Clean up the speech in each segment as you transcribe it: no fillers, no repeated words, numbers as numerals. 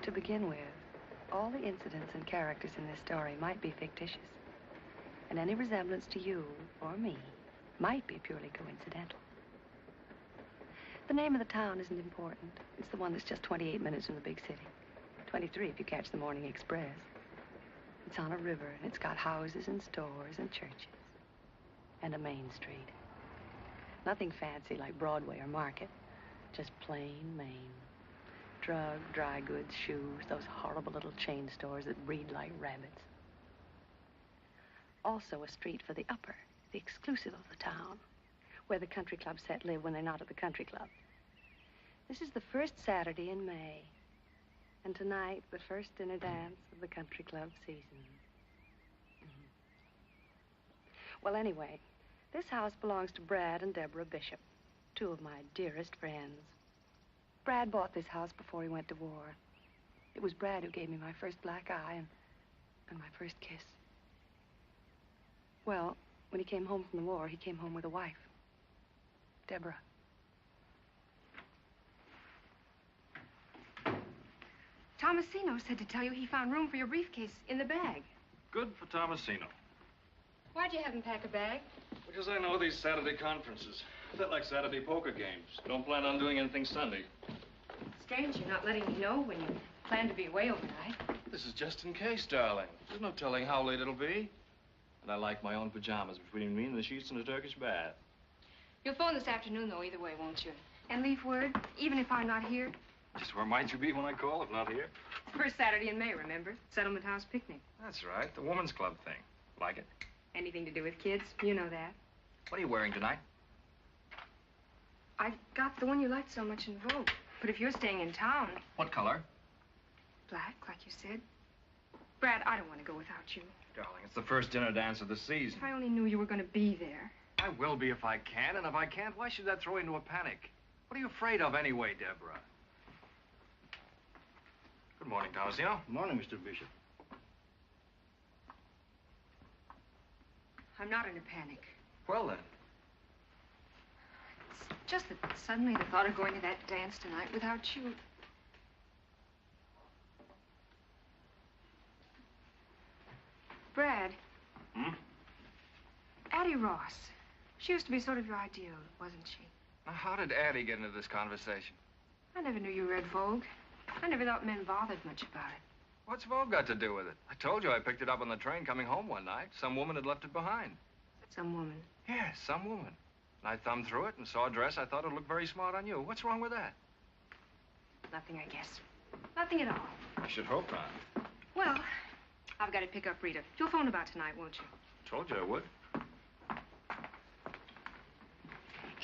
To begin with, all the incidents and characters in this story might be fictitious. And any resemblance to you or me might be purely coincidental. The name of the town isn't important. It's the one that's just 28 minutes from the big city. 23 if you catch the morning express. It's on a river, and it's got houses and stores and churches. And a main street. Nothing fancy like Broadway or Market. Just plain Maine. Drug, dry goods, shoes, those horrible little chain stores that breed like rabbits. Also a street for the upper, the exclusive of the town, where the country club set live when they're not at the country club. This is the first Saturday in May, and tonight, the first dinner dance of the country club season. Well, anyway, this house belongs to Brad and Deborah Bishop, two of my dearest friends. Brad bought this house before he went to war. It was Brad who gave me my first black eye and my first kiss. Well, when he came home from the war, he came home with a wife, Deborah. Tomasino said to tell you he found room for your briefcase in the bag. Good for Tomasino. Why'd you have him pack a bag? Because I know these Saturday conferences. A bit like Saturday poker games. Don't plan on doing anything Sunday. Strange you're not letting me know when you plan to be away overnight. This is just in case, darling. There's no telling how late it'll be. And I like my own pajamas between me and the sheets in a Turkish bath. You'll phone this afternoon, though, either way, won't you? And leave word, even if I'm not here? Just where might you be when I call if not here? First Saturday in May, remember? Settlement House picnic. That's right, the woman's club thing. Like it? Anything to do with kids, you know that. What are you wearing tonight? I got the one you liked so much in Vogue. But if you're staying in town... What color? Black, like you said. Brad, I don't want to go without you. Darling, it's the first dinner dance of the season. If I only knew you were going to be there. I will be if I can, and if I can't, why should that throw you into a panic? What are you afraid of anyway, Deborah? Good morning, Tomasino. Good morning, Mr. Bishop. I'm not in a panic. Well, then. It's just that suddenly the thought of going to that dance tonight without you... Brad. Hmm? Addie Ross. She used to be sort of your ideal, wasn't she? Now, how did Addie get into this conversation? I never knew you read Vogue. I never thought men bothered much about it. What's Vogue got to do with it? I told you I picked it up on the train coming home one night. Some woman had left it behind. Some woman. Yes, some woman. And I thumbed through it and saw a dress I thought would look very smart on you. What's wrong with that? Nothing, I guess. Nothing at all. I should hope not. Well, I've got to pick up Rita. You'll phone about tonight, won't you? Told you I would.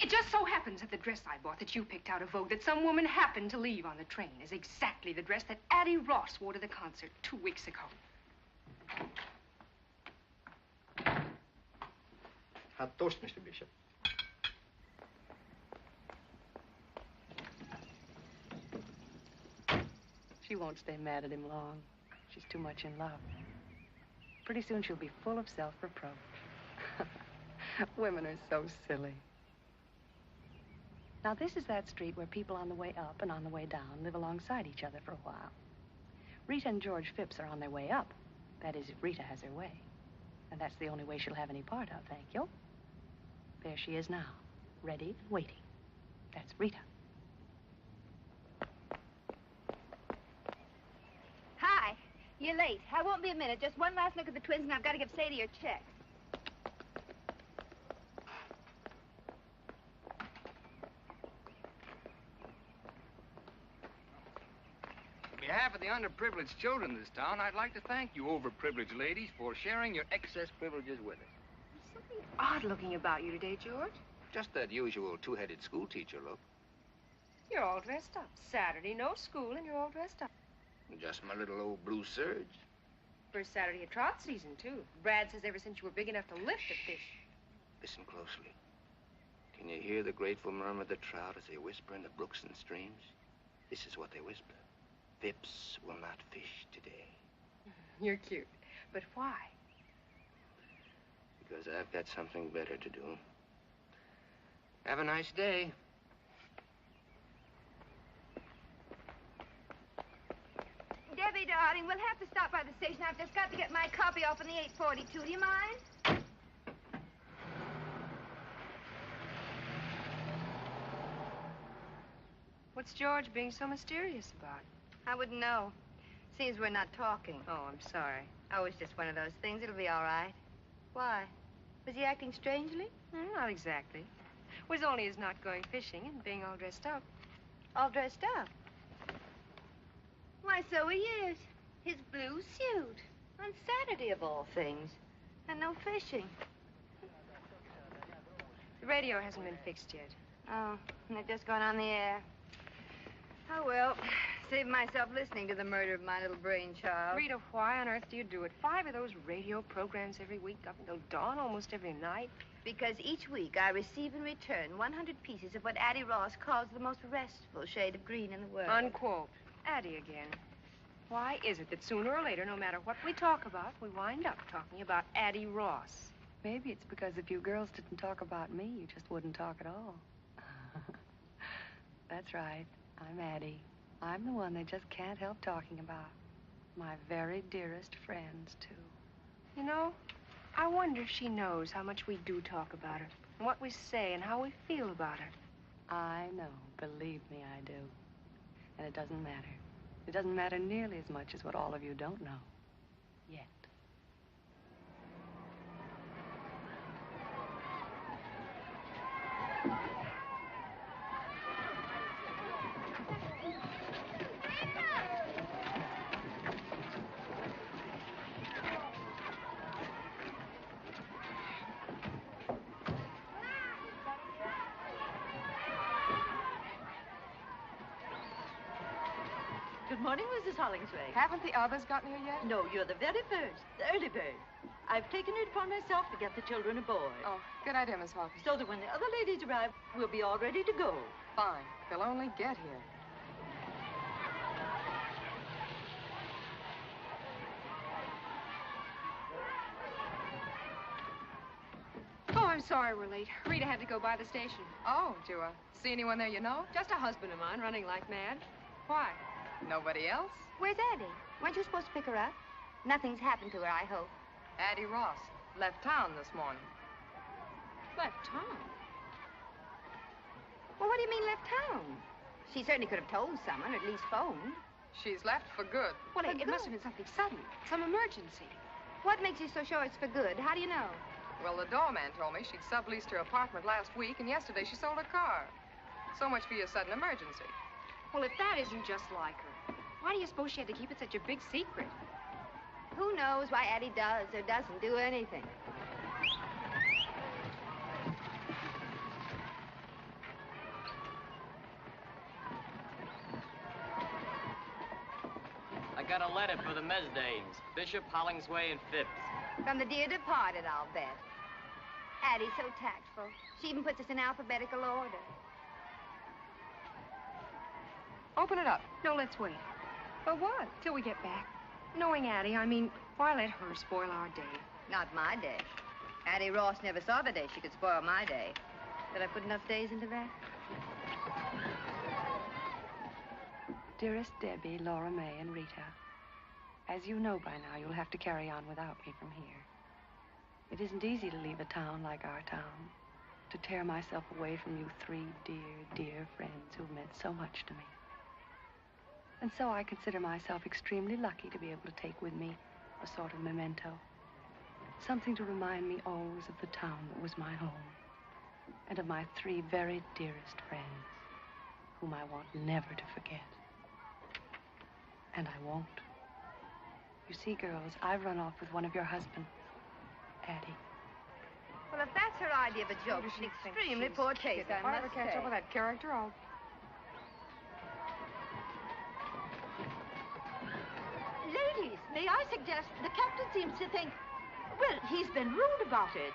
It just so happens that the dress I bought that you picked out of Vogue that some woman happened to leave on the train is exactly the dress that Addie Ross wore to the concert 2 weeks ago. Hot toast, Mr. Bishop. She won't stay mad at him long. She's too much in love. Pretty soon she'll be full of self-reproach. Women are so silly. Now, this is that street where people on the way up and on the way down live alongside each other for a while. Rita and George Phipps are on their way up. That is, if Rita has her way. And that's the only way she'll have any part of, thank you. There she is now, ready and waiting. That's Rita. Hi. You're late. I won't be a minute. Just one last look at the twins, and I've got to give Sadie her check. On behalf of the underprivileged children in this town, I'd like to thank you overprivileged ladies for sharing your excess privileges with us. There's something odd-looking about you today, George. Just that usual two-headed schoolteacher look. You're all dressed up. Saturday, no school, and you're all dressed up. Just my little old blue serge. First Saturday of trout season, too. Brad says ever since you were big enough to lift a fish. Listen closely. Can you hear the grateful murmur of the trout as they whisper in the brooks and streams? This is what they whisper. Phipps will not fish today. You're cute. But why? Because I've got something better to do. Have a nice day. darling. We'll have to stop by the station. I've just got to get my copy off in the 842. Do you mind? What's George being so mysterious about? I wouldn't know. Seems we're not talking. Oh, I'm sorry. Oh, it's just one of those things. It'll be all right. Why? Was he acting strangely? Not exactly. It was only his not going fishing and being all dressed up. All dressed up? Why, so he is. His blue suit. On Saturday, of all things. And no fishing. The radio hasn't been fixed yet. Oh, and they're just going on the air. Oh, well, save myself listening to the murder of my little brainchild. Rita, why on earth do you do it? 5 of those radio programs every week up until dawn almost every night? Because each week I receive in return 100 pieces of what Addie Ross calls the most restful shade of green in the world. Unquote. Addie again. Why is it that sooner or later, no matter what we talk about, we wind up talking about Addie Ross? Maybe it's because if you girls didn't talk about me, you just wouldn't talk at all. That's right. I'm Addie. I'm the one they just can't help talking about. My very dearest friends, too. You know, I wonder if she knows how much we do talk about her, and what we say, and how we feel about her. I know. Believe me, I do. And it doesn't matter. It doesn't matter nearly as much as what all of you don't know. Yet. Good morning, Mrs. Hollingsworth. Haven't the others gotten here yet? No, you're the very first, the early bird. I've taken it upon myself to get the children aboard. Oh, good idea, Miss Hawkins. So that when the other ladies arrive, we'll be all ready to go. Fine. They'll only get here. Oh, I'm sorry we're late. Rita had to go by the station. Oh, do you see anyone there you know? Just a husband of mine running like mad. Why? Nobody else? Where's Addie? Weren't you supposed to pick her up? Nothing's happened to her, I hope. Addie Ross left town this morning. Left town? Well, what do you mean left town? She certainly could have told someone, or at least phoned. She's left for good. Well, For it good? must have been something sudden. Some emergency. What makes you so sure it's for good? How do you know? Well, the doorman told me she'd subleased her apartment last week, and yesterday she sold her car. So much for your sudden emergency. Well, if that isn't just like her, why do you suppose she had to keep it such a big secret? Who knows why Addie does or doesn't do anything? I got a letter for the Mesdames, Bishop, Hollingsway, and Phipps. From the dear departed, I'll bet. Addie's so tactful. She even puts us in alphabetical order. Open it up. No, let's wait. For what? Till we get back. Knowing Addie, I mean, why let her spoil our day? Not my day. Addie Ross never saw the day she could spoil my day. Did I put enough days into that? Dearest Debbie, Laura May, and Rita, as you know by now, you'll have to carry on without me from here. It isn't easy to leave a town like our town, to tear myself away from you 3 dear, dear friends who've meant so much to me. And so I consider myself extremely lucky to be able to take with me a sort of memento, something to remind me always of the town that was my home, and of my 3 very dearest friends, whom I want never to forget. And I won't. You see, girls, I've run off with one of your husbands, Addie. Well, if that's her idea of a joke, Who does it's she think extremely she's poor taste, kidding? I If I ever must catch say. up with that character, I'll... Ladies, may I suggest the captain seems to think, well, he's been rude about it.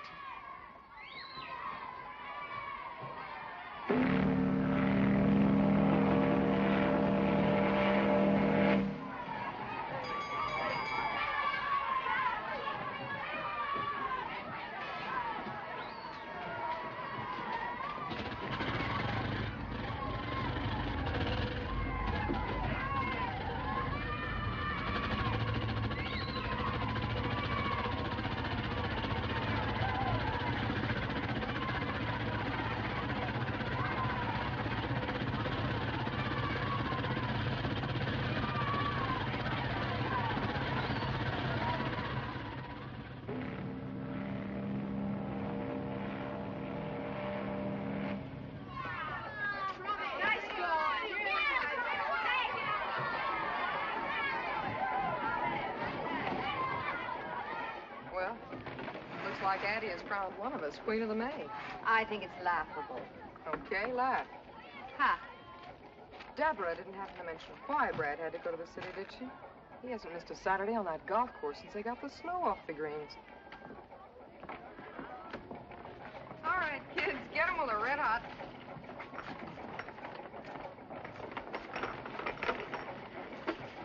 like Addie has crowned one of us Queen of the May. I think it's laughable. Okay, laugh. Ha! Deborah didn't happen to mention why Brad had to go to the city, did she? He hasn't missed a Saturday on that golf course since they got the snow off the greens. All right, kids, get them while they're red hot.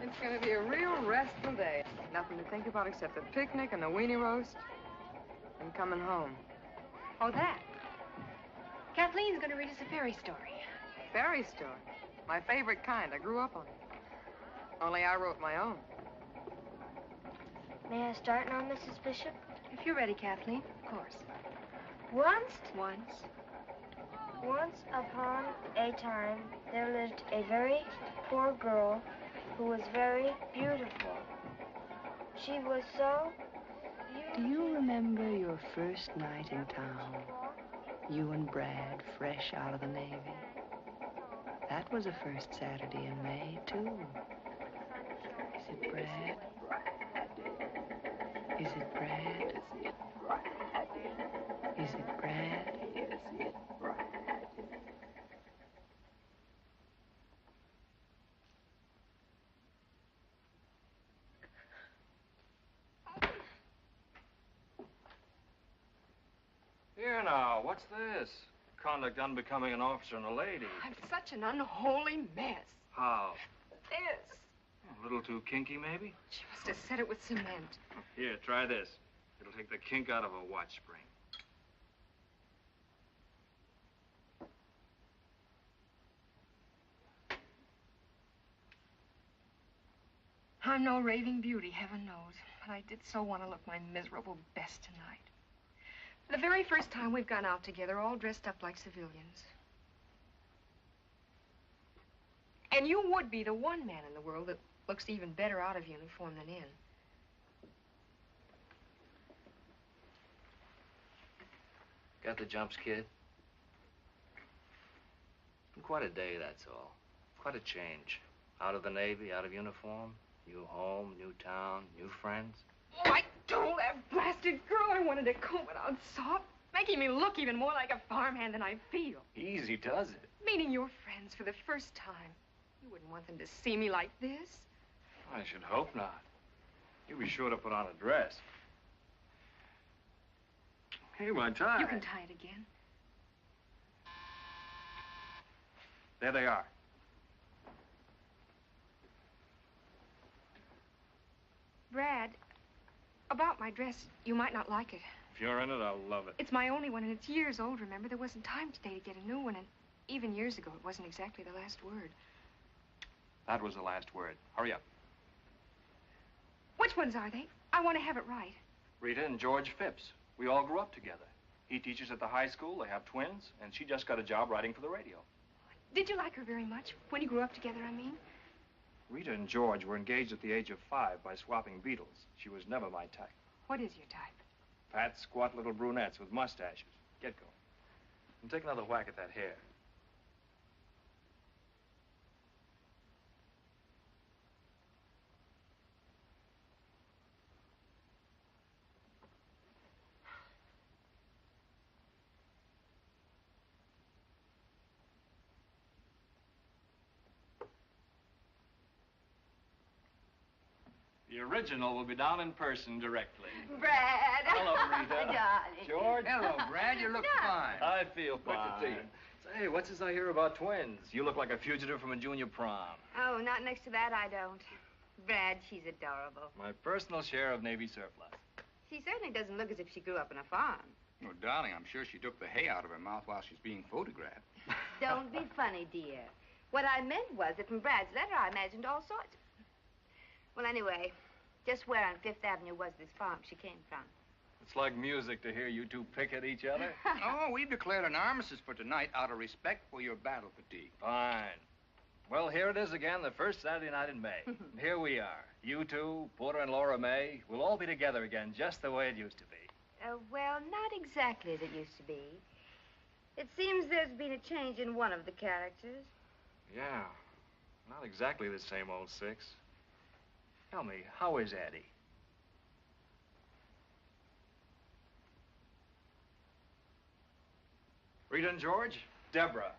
It's going to be a real restful day. Nothing to think about except the picnic and the weenie roast and coming home. Oh, that. Kathleen's going to read us a fairy story. Fairy story. My favorite kind. I grew up on it. Only I wrote my own. May I start now, Mrs. Bishop? If you're ready, Kathleen, of course. Once upon a time, there lived a very poor girl who was very beautiful. She was so Do you remember your first night in town? You and Brad, fresh out of the Navy. That was a first Saturday in May, too. Is it Brad? Is it Brad? Is it Brad? Here now, what's this? Conduct unbecoming an officer and a lady. I'm such an unholy mess. How? This. A little too kinky, maybe? She must have said it with cement. Here, try this. It'll take the kink out of a watch spring. I'm no raving beauty, heaven knows, but I did so want to look my miserable best tonight. The very first time we've gone out together, all dressed up like civilians. And you would be the one man in the world that looks even better out of uniform than in. Got the jumps, kid? Been quite a day, that's all. Quite a change. Out of the Navy, out of uniform, new home, new town, new friends. Oh, I told that blasted girl I wanted to comb it out soft, making me look even more like a farmhand than I feel. Easy does it. Meeting your friends for the first time. You wouldn't want them to see me like this. I should hope not. You'll be sure to put on a dress. Hey, my tie. You can tie it again. There they are. Brad, about my dress, you might not like it. If you're in it, I'll love it. It's my only one, and it's years old, remember? There wasn't time today to get a new one, and even years ago, it wasn't exactly the last word. That was the last word. Hurry up. Which ones are they? I want to have it right. Rita and George Phipps. We all grew up together. He teaches at the high school. They have twins, and she just got a job writing for the radio. Did you like her very much? When you grew up together, I mean? Rita and George were engaged at the age of 5 by swapping beetles. She was never my type. What is your type? Fat, squat little brunettes with mustaches. Get going. And take another whack at that hair. The original will be down in person directly. Brad. Hello, Rita. Darling. George. Hello, Brad. You look fine. I feel Good to fine. see you. Say, what's this I hear about twins? You look like a fugitive from a junior prom. Oh, not next to that, I don't. Brad, she's adorable. My personal share of Navy surplus. She certainly doesn't look as if she grew up on a farm. Oh, darling, I'm sure she took the hay out of her mouth while she's being photographed. Don't be funny, dear. What I meant was that from Brad's letter, I imagined all sorts. Well, anyway, just where on Fifth Avenue was this farm she came from? It's like music to hear you two pick at each other. Oh, we've declared an armistice for tonight out of respect for your battle fatigue. Fine. Well, here it is again, the first Saturday night in May. And here we are. You two, Porter and Laura May, we'll all be together again, just the way it used to be. Well, not exactly as it used to be. It seems there's been a change in one of the characters. Yeah, not exactly the same old six. Tell me, how is Addie? Rita and George, Deborah.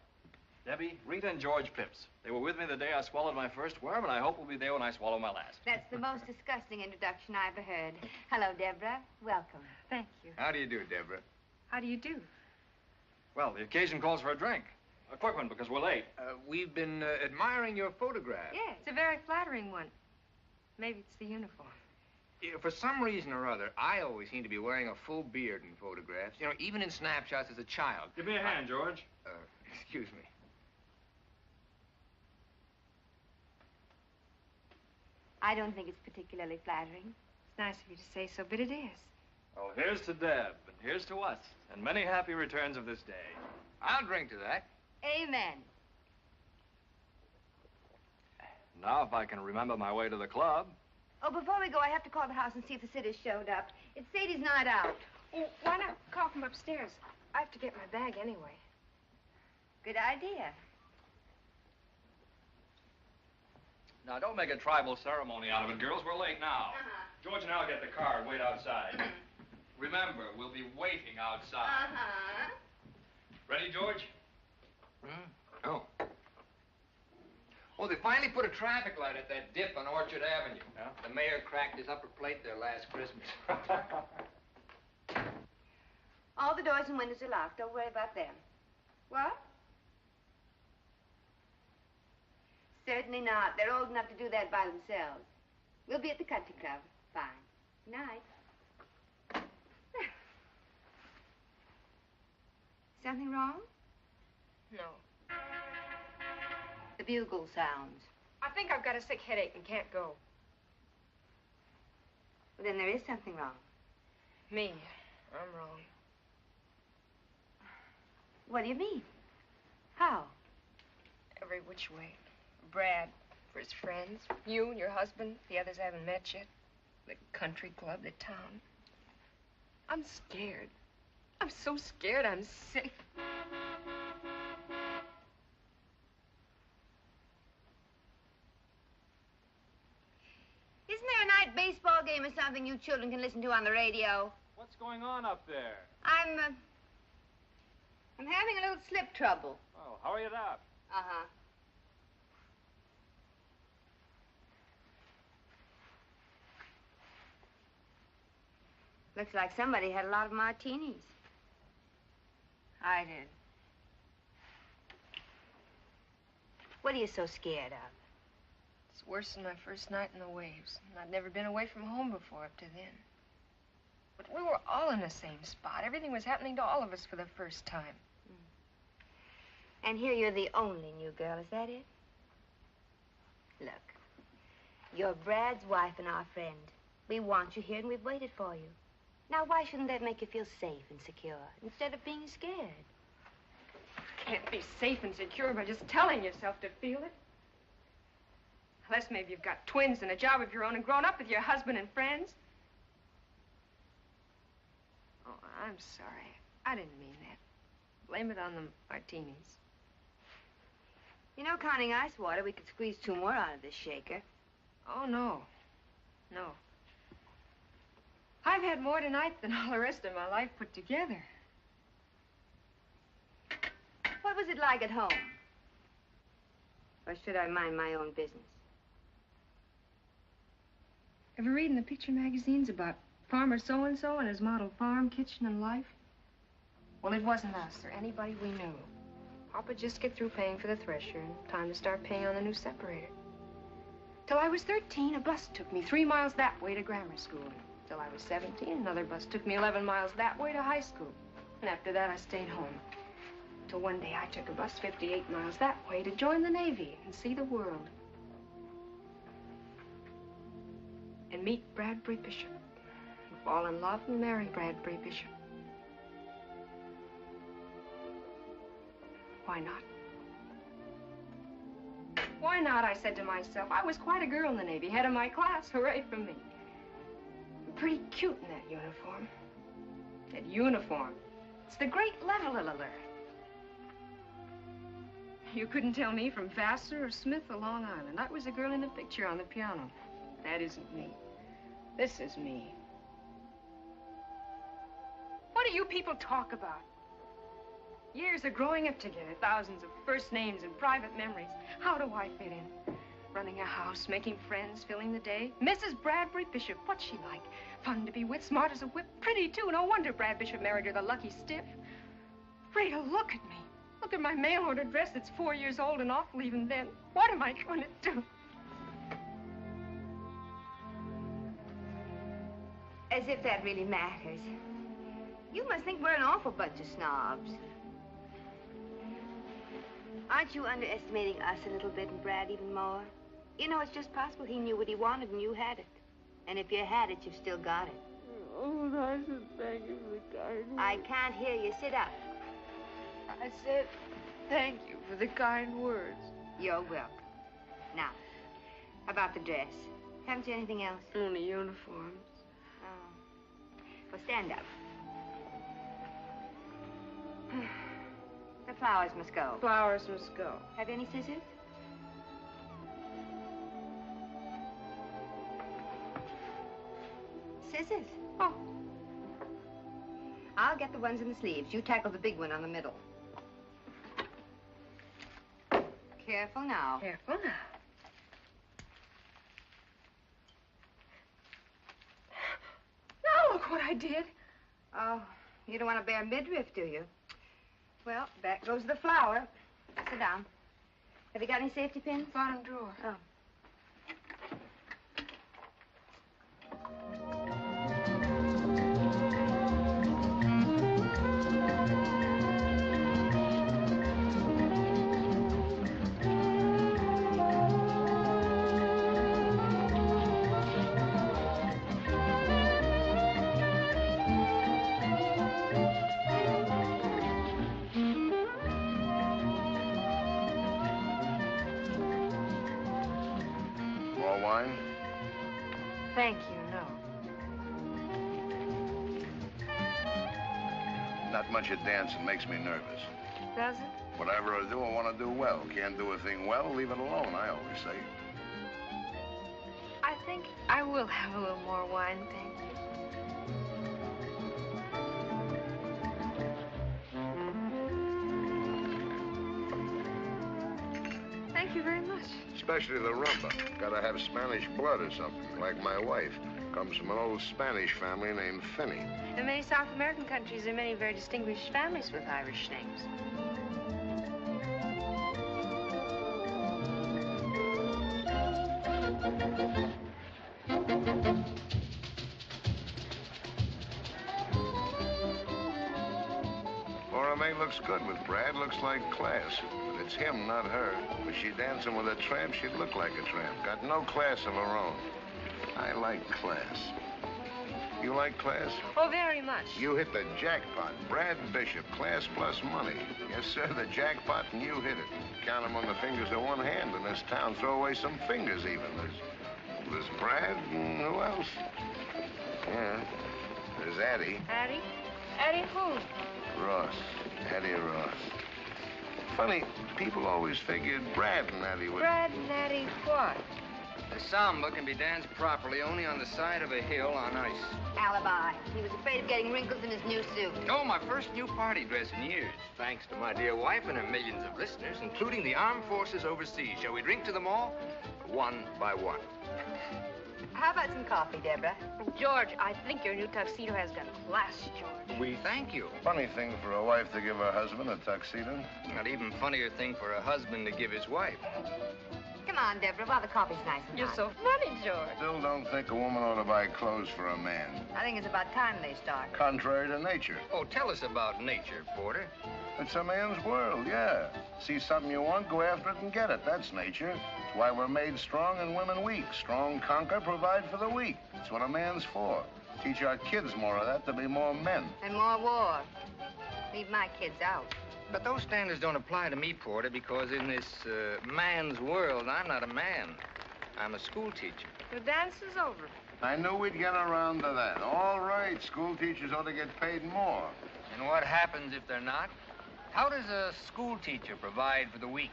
Debbie, Rita and George Phipps. They were with me the day I swallowed my first worm, and I hope will be there when I swallow my last. That's the most disgusting introduction I ever heard. Hello, Deborah. Welcome. Thank you. How do you do, Deborah? How do you do? Well, the occasion calls for a drink. A quick one, because we're late. We've been admiring your photograph. Yes, it's a very flattering one. Maybe it's the uniform. Yeah, for some reason or other, I always seem to be wearing a full beard in photographs. You know, even in snapshots as a child. Give me a hand, George. Excuse me. I don't think it's particularly flattering. It's nice of you to say so, but it is. Oh, here's to Deb, and here's to us, and many happy returns of this day. I'll drink to that. Amen. Now, if I can remember my way to the club. Oh, before we go, I have to call the house and see if the sitters showed up. It's Sadie's night out. Oh, why not call from upstairs? I have to get my bag anyway. Good idea. Now, don't make a tribal ceremony out of it, girls. We're late now. George and I'll get the car and wait outside. Remember, we'll be waiting outside. Ready, George? Oh. Oh, they finally put a traffic light at that dip on Orchard Avenue. Yeah? The mayor cracked his upper plate there last Christmas. All the doors and windows are locked. Don't worry about them. What? Certainly not. They're old enough to do that by themselves. We'll be at the country club. Fine. Good night. Something wrong? No. The bugle sounds. I think I've got a sick headache and can't go. Well, then there is something wrong. Me. I'm wrong. What do you mean? How? Every which way. Brad for his friends, you and your husband, the others I haven't met yet, the country club, the town. I'm scared. I'm so scared I'm sick. Isn't there a night baseball game or something you children can listen to on the radio? What's going on up there? I'm having a little slip trouble. Oh, hurry it up. Uh-huh. Looks like somebody had a lot of martinis. I did. What are you so scared of? It's worse than my first night in the waves. And I'd never been away from home before up to then. But we were all in the same spot. Everything was happening to all of us for the first time. And here you're the only new girl, is that it? Look, you're Brad's wife and our friend. We want you here and we've waited for you. Now, why shouldn't that make you feel safe and secure instead of being scared? You can't be safe and secure by just telling yourself to feel it. Unless maybe you've got twins and a job of your own and grown up with your husband and friends. Oh, I'm sorry. I didn't mean that. Blame it on the martinis. You know, counting ice water, we could squeeze 2 more out of this shaker. Oh, no. No. I've had more tonight than all the rest of my life put together. What was it like at home? Or should I mind my own business? Ever read in the picture magazines about Farmer so-and-so and his model farm, kitchen, and life? Well, it wasn't us or anybody we knew. Papa just get through paying for the thresher and time to start paying on the new separator. Till I was 13, a bus took me 3 miles that way to grammar school. Till I was 17, another bus took me 11 miles that way to high school. And after that, I stayed home. Till one day, I took a bus 58 miles that way to join the Navy and see the world. And meet Bradbury Bishop. And fall in love and marry Bradbury Bishop. Why not? Why not, I said to myself. I was quite a girl in the Navy, head of my class. Hooray for me. Pretty cute in that uniform. That uniform. It's the great leveler. You couldn't tell me from Vassar or Smith or Long Island. I was a girl in a picture on the piano. That isn't me. This is me. What do you people talk about? Years of growing up together, thousands of first names and private memories. How do I fit in? Running a house, making friends, filling the day. Mrs. Bradbury Bishop, what's she like? Fun to be with, smart as a whip, pretty too. No wonder Brad Bishop married her, the lucky stiff. Rita, look at me. Look at my mail-order dress that's 4 years old and awful even then. What am I going to do? As if that really matters. You must think we're an awful bunch of snobs. Aren't you underestimating us a little bit and Brad even more? You know, it's just possible he knew what he wanted and you had it. And if you had it, you've still got it. Oh, I should thank you for the kind I can't hear you. Sit up. I said thank you for the kind words. You're welcome. Now, about the dress. Haven't you anything else? Only uniforms. Oh. Well, stand up. The flowers must go. Flowers must go. Have you any scissors? Scissors? Oh. I'll get the ones in the sleeves. You tackle the big one on the middle. Careful now. Careful now. Now look what I did. Oh, you don't want to bear midriff, do you? Well, back goes the flower. Sit down. Have you got any safety pins? Bottom drawer. Oh. Thank you, no. Not much at dancing makes me nervous. Does it? Whatever I do, I want to do well. Can't do a thing well, leave it alone, I always say. I think I will have a little more wine, thank you. Thank you very much. Especially the rumba. Gotta have Spanish blood or something, like my wife. Comes from an old Spanish family named Finney. In many South American countries, there are many very distinguished families with Irish names. Laura May looks good with Brad, looks like class. But it's him, not her. Was she dancing with a tramp, she'd look like a tramp. Got no class of her own. I like class. You like class? Oh, very much. You hit the jackpot. Brad Bishop, class plus money. Yes, sir, the jackpot, and you hit it. Count them on the fingers of one hand in this town. Throw away some fingers, even. There's Brad, and who else? Yeah, there's Addie. Addie? Addie who? Ross. Addie Ross. Funny, people always figured Brad and Addie would... Brad and Addie what? The samba can be danced properly only on the side of a hill on ice. Alibi. He was afraid of getting wrinkles in his new suit. Oh, my first new party dress in years. Thanks to my dear wife and her millions of listeners, including the armed forces overseas. Shall we drink to them all? One by one. How about some coffee, Deborah? George, I think your new tuxedo has got class, George. We thank you. Funny thing for a wife to give her husband a tuxedo. Not even funnier thing for a husband to give his wife. Come on, Deborah, while the coffee's nice and You're hot. so funny, George. Still don't think a woman ought to buy clothes for a man. I think it's about time they start. Contrary to nature. Oh, tell us about nature, Porter. It's a man's world, yeah. See something you want, go after it and get it. That's nature. It's why we're made strong and women weak. Strong conquer, provide for the weak. It's what a man's for. Teach our kids more of that to be more men. And more war. Leave my kids out. But those standards don't apply to me, Porter, because in this man's world, I'm not a man. I'm a school teacher. The dance is over. I knew we'd get around to that. All right, school teachers ought to get paid more. And what happens if they're not? How does a school teacher provide for the weak?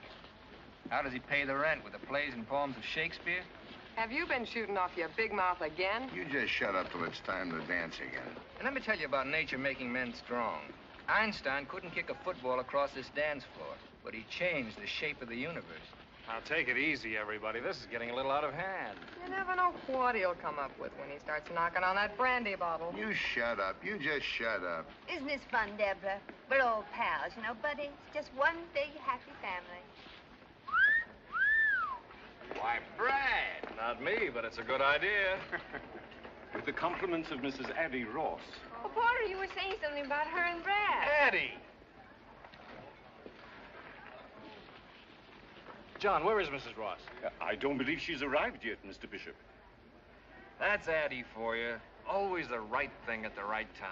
How does he pay the rent with the plays and poems of Shakespeare? Have you been shooting off your big mouth again? You just shut up till it's time to dance again. And let me tell you about nature making men strong. Einstein couldn't kick a football across this dance floor, but he changed the shape of the universe. Now, take it easy, everybody. This is getting a little out of hand. You never know what he'll come up with when he starts knocking on that brandy bottle. You shut up. You just shut up. Isn't this fun, Deborah? We're old pals, you know, buddies. Just one big happy family. Why, Brad! Not me, but it's a good idea. With the compliments of Mrs. Addie Ross. Oh, Porter, you were saying something about her and Brad. Addie! John, where is Mrs. Ross? I don't believe she's arrived yet, Mr. Bishop. That's Addie for you. Always the right thing at the right time.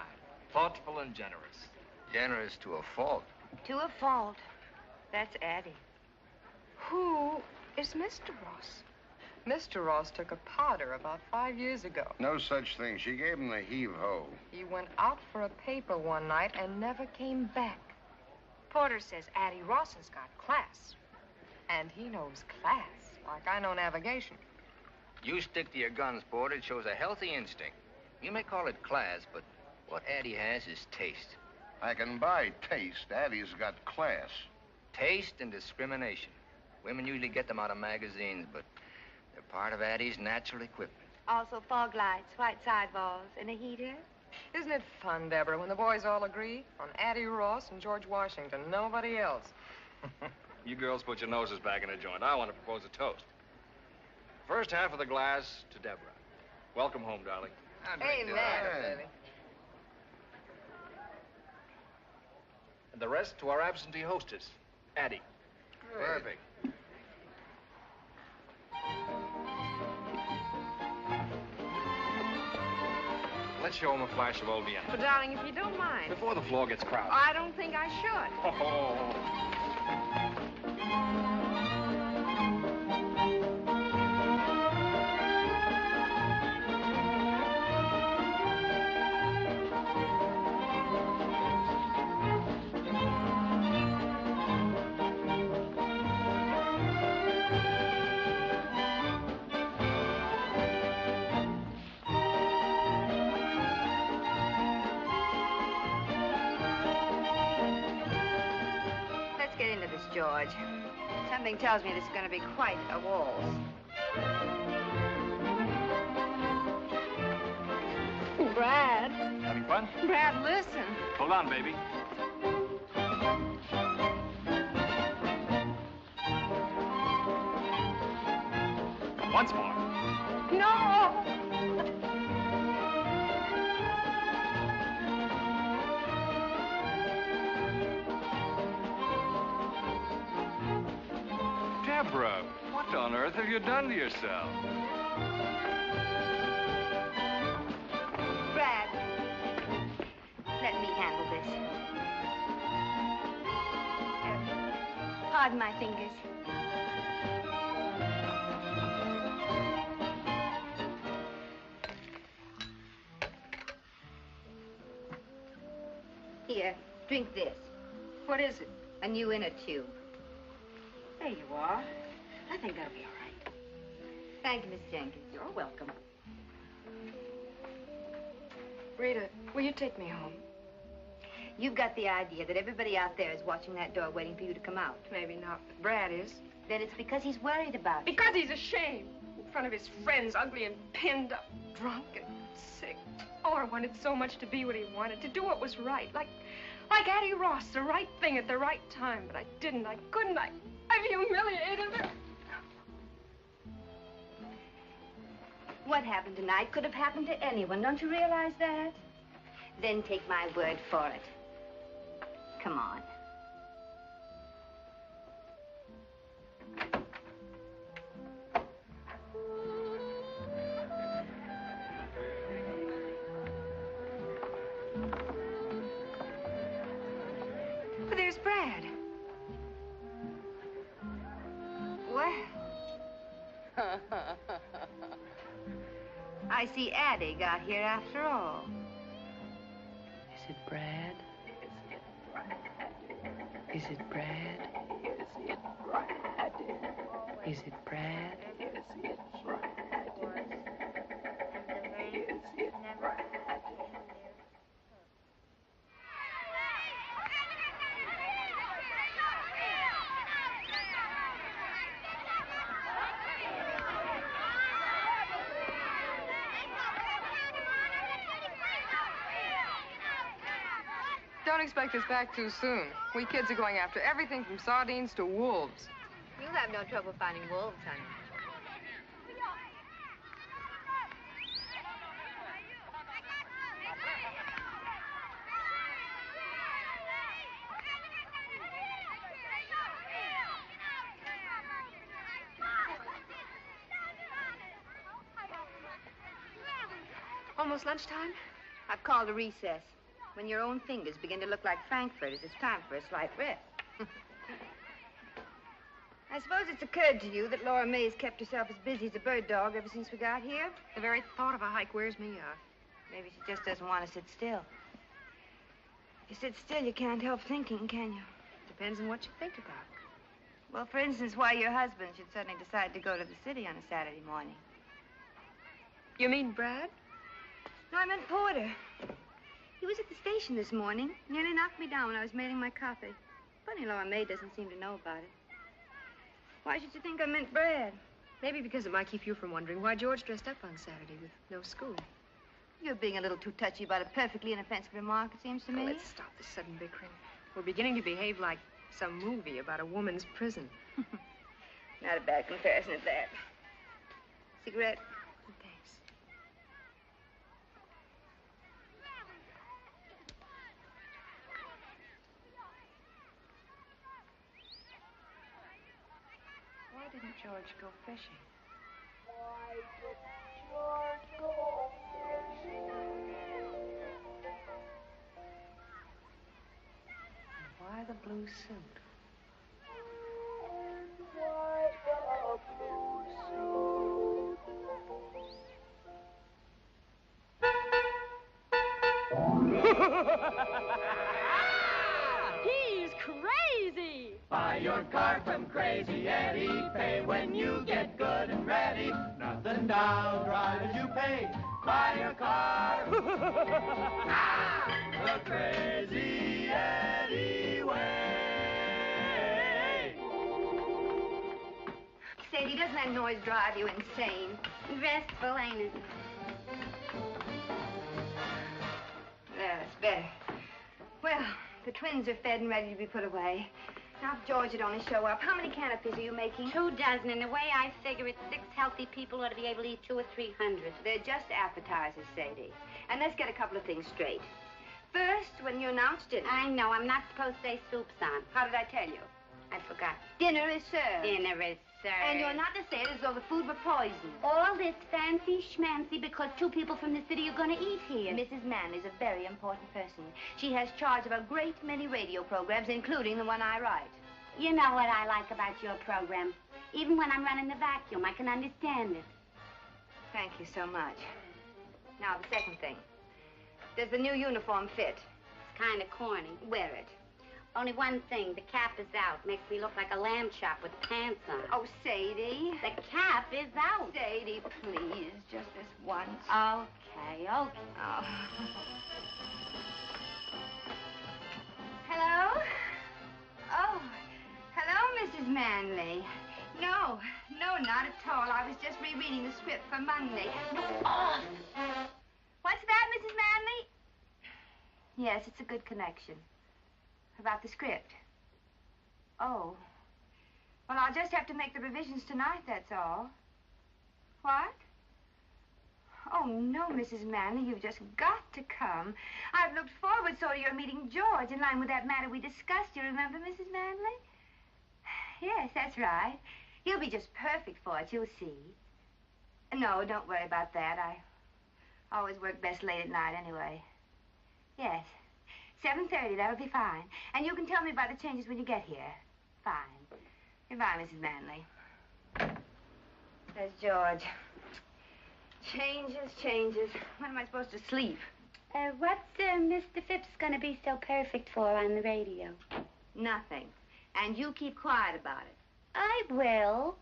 Thoughtful and generous. Generous to a fault. To a fault. That's Addie. Who is Mr. Ross? Mr. Ross took a powder about 5 years ago. No such thing. She gave him the heave-ho. He went out for a paper one night and never came back. Porter says Addie Ross has got class. And he knows class, like I know navigation. You stick to your guns, Porter. It shows a healthy instinct. You may call it class, but what Addie has is taste. I can buy taste. Addie's got class. Taste and discrimination. Women usually get them out of magazines, but they're part of Addie's natural equipment. Also fog lights, white sidewalls, and a heater. Isn't it fun, Deborah, when the boys all agree on Addie Ross and George Washington, nobody else? You girls put your noses back in a joint. I want to propose a toast. First half of the glass to Deborah. Welcome home, darling. Amen, baby. And the rest to our absentee hostess, Addie. Perfect. Let's show him a flash of old Vienna. But, darling, if you don't mind. Before the floor gets crowded. I don't think I should. Oh. Let's get into this, George. Something tells me this is going to be quite a waltz. Brad. Having fun? Brad, listen. Hold on, baby. Once more. No! Deborah, what on earth have you done to yourself? Brad, let me handle this. Pardon my fingers. Here, drink this. What is it? A new inner tube. There you are. I think that'll be all right. Thank you, Miss Jenkins. You're welcome. Rita, will you take me home? You've got the idea that everybody out there is watching that door waiting for you to come out. Maybe not, but Brad is. Then it's because he's worried about you. Because he's ashamed. In front of his friends, ugly and pinned up, drunk and sick. Oh, I wanted so much to be what he wanted, to do what was right. Like Addie Ross, the right thing at the right time. But I didn't, I couldn't, I humiliated her. What happened tonight could have happened to anyone. Don't you realize that? Then take my word for it. Come on. But there's Brad. Well. I see Addie got here after all. Is it Brad? Is it Brad? Is it Brad? don't expect us back too soon. We kids are going after everything from sardines to wolves. You'll have no trouble finding wolves, honey. Almost lunchtime? I've called a recess. When your own fingers begin to look like frankfurters, it's time for a slight rest. I suppose it's occurred to you that Laura May's kept herself as busy as a bird dog ever since we got here. The very thought of a hike wears me out. Maybe she just doesn't want to sit still. If you sit still, you can't help thinking, can you? Depends on what you think about. Well, for instance, why your husband should suddenly decide to go to the city on a Saturday morning. You mean Brad? No, I meant Porter. He was at the station this morning. Nearly knocked me down when I was mailing my copy. Funny Laura May doesn't seem to know about it. Why should you think I meant Brad? Maybe because it might keep you from wondering why George dressed up on Saturday with no school. You're being a little too touchy about a perfectly inoffensive remark, it seems to me. Oh, let's stop this sudden bickering. We're beginning to behave like some movie about a woman's prison. Not a bad comparison at that. Cigarette? Thanks. Why didn't George go fishing? Why didn't George go fishing? And why the blue suit? And why the blue suit? He's crazy! Buy your car from Crazy Eddie. Pay when you get good and ready. Nothing down, drivers you pay. Buy your car the Crazy Eddie way. Sadie, doesn't that noise drive you insane? Restful, ain't it? There, that's better. Well, the twins are fed and ready to be put away. Now, if George would only show up, how many canopies are you making? 2 dozen, and the way I figure it, 6 healthy people ought to be able to eat 200 or 300. They're just appetizers, Sadie. And let's get a couple of things straight. First, when you announced dinner... I know, I'm not supposed to say soup's on. How did I tell you? I forgot. Dinner is served. Dinner is served. And you're not to say it as though the food were poisoned. All this fancy schmancy because 2 people from the city are going to eat here. Mrs. Manley's a very important person. She has charge of a great many radio programs, including the one I write. You know what I like about your program. Even when I'm running the vacuum, I can understand it. Thank you so much. Now, the second thing. Does the new uniform fit? It's kind of corny. Wear it. Only one thing, the cap is out. Makes me look like a lamb chop with pants on. Oh, Sadie. The cap is out. Sadie, please, just this once. Okay, okay. Oh. Hello? Oh, hello, Mrs. Manley. No, not at all. I was just rereading the script for Monday. No. Oh. What's that, Mrs. Manley? Yes, it's a good connection. About the script. Oh. Well, I'll just have to make the revisions tonight, that's all. What? Oh, no, Mrs. Manley, you've just got to come. I've looked forward so to your meeting George in line with that matter we discussed. You remember, Mrs. Manley? Yes, that's right. He'll be just perfect for it, you'll see. No, don't worry about that. I always work best late at night anyway. Yes. 7:30, that'll be fine. And you can tell me about the changes when you get here. Fine. Goodbye, Mrs. Manley. There's George. Changes. When am I supposed to sleep? What's Mr. Phipps gonna be so perfect for on the radio? Nothing. And you keep quiet about it. I will.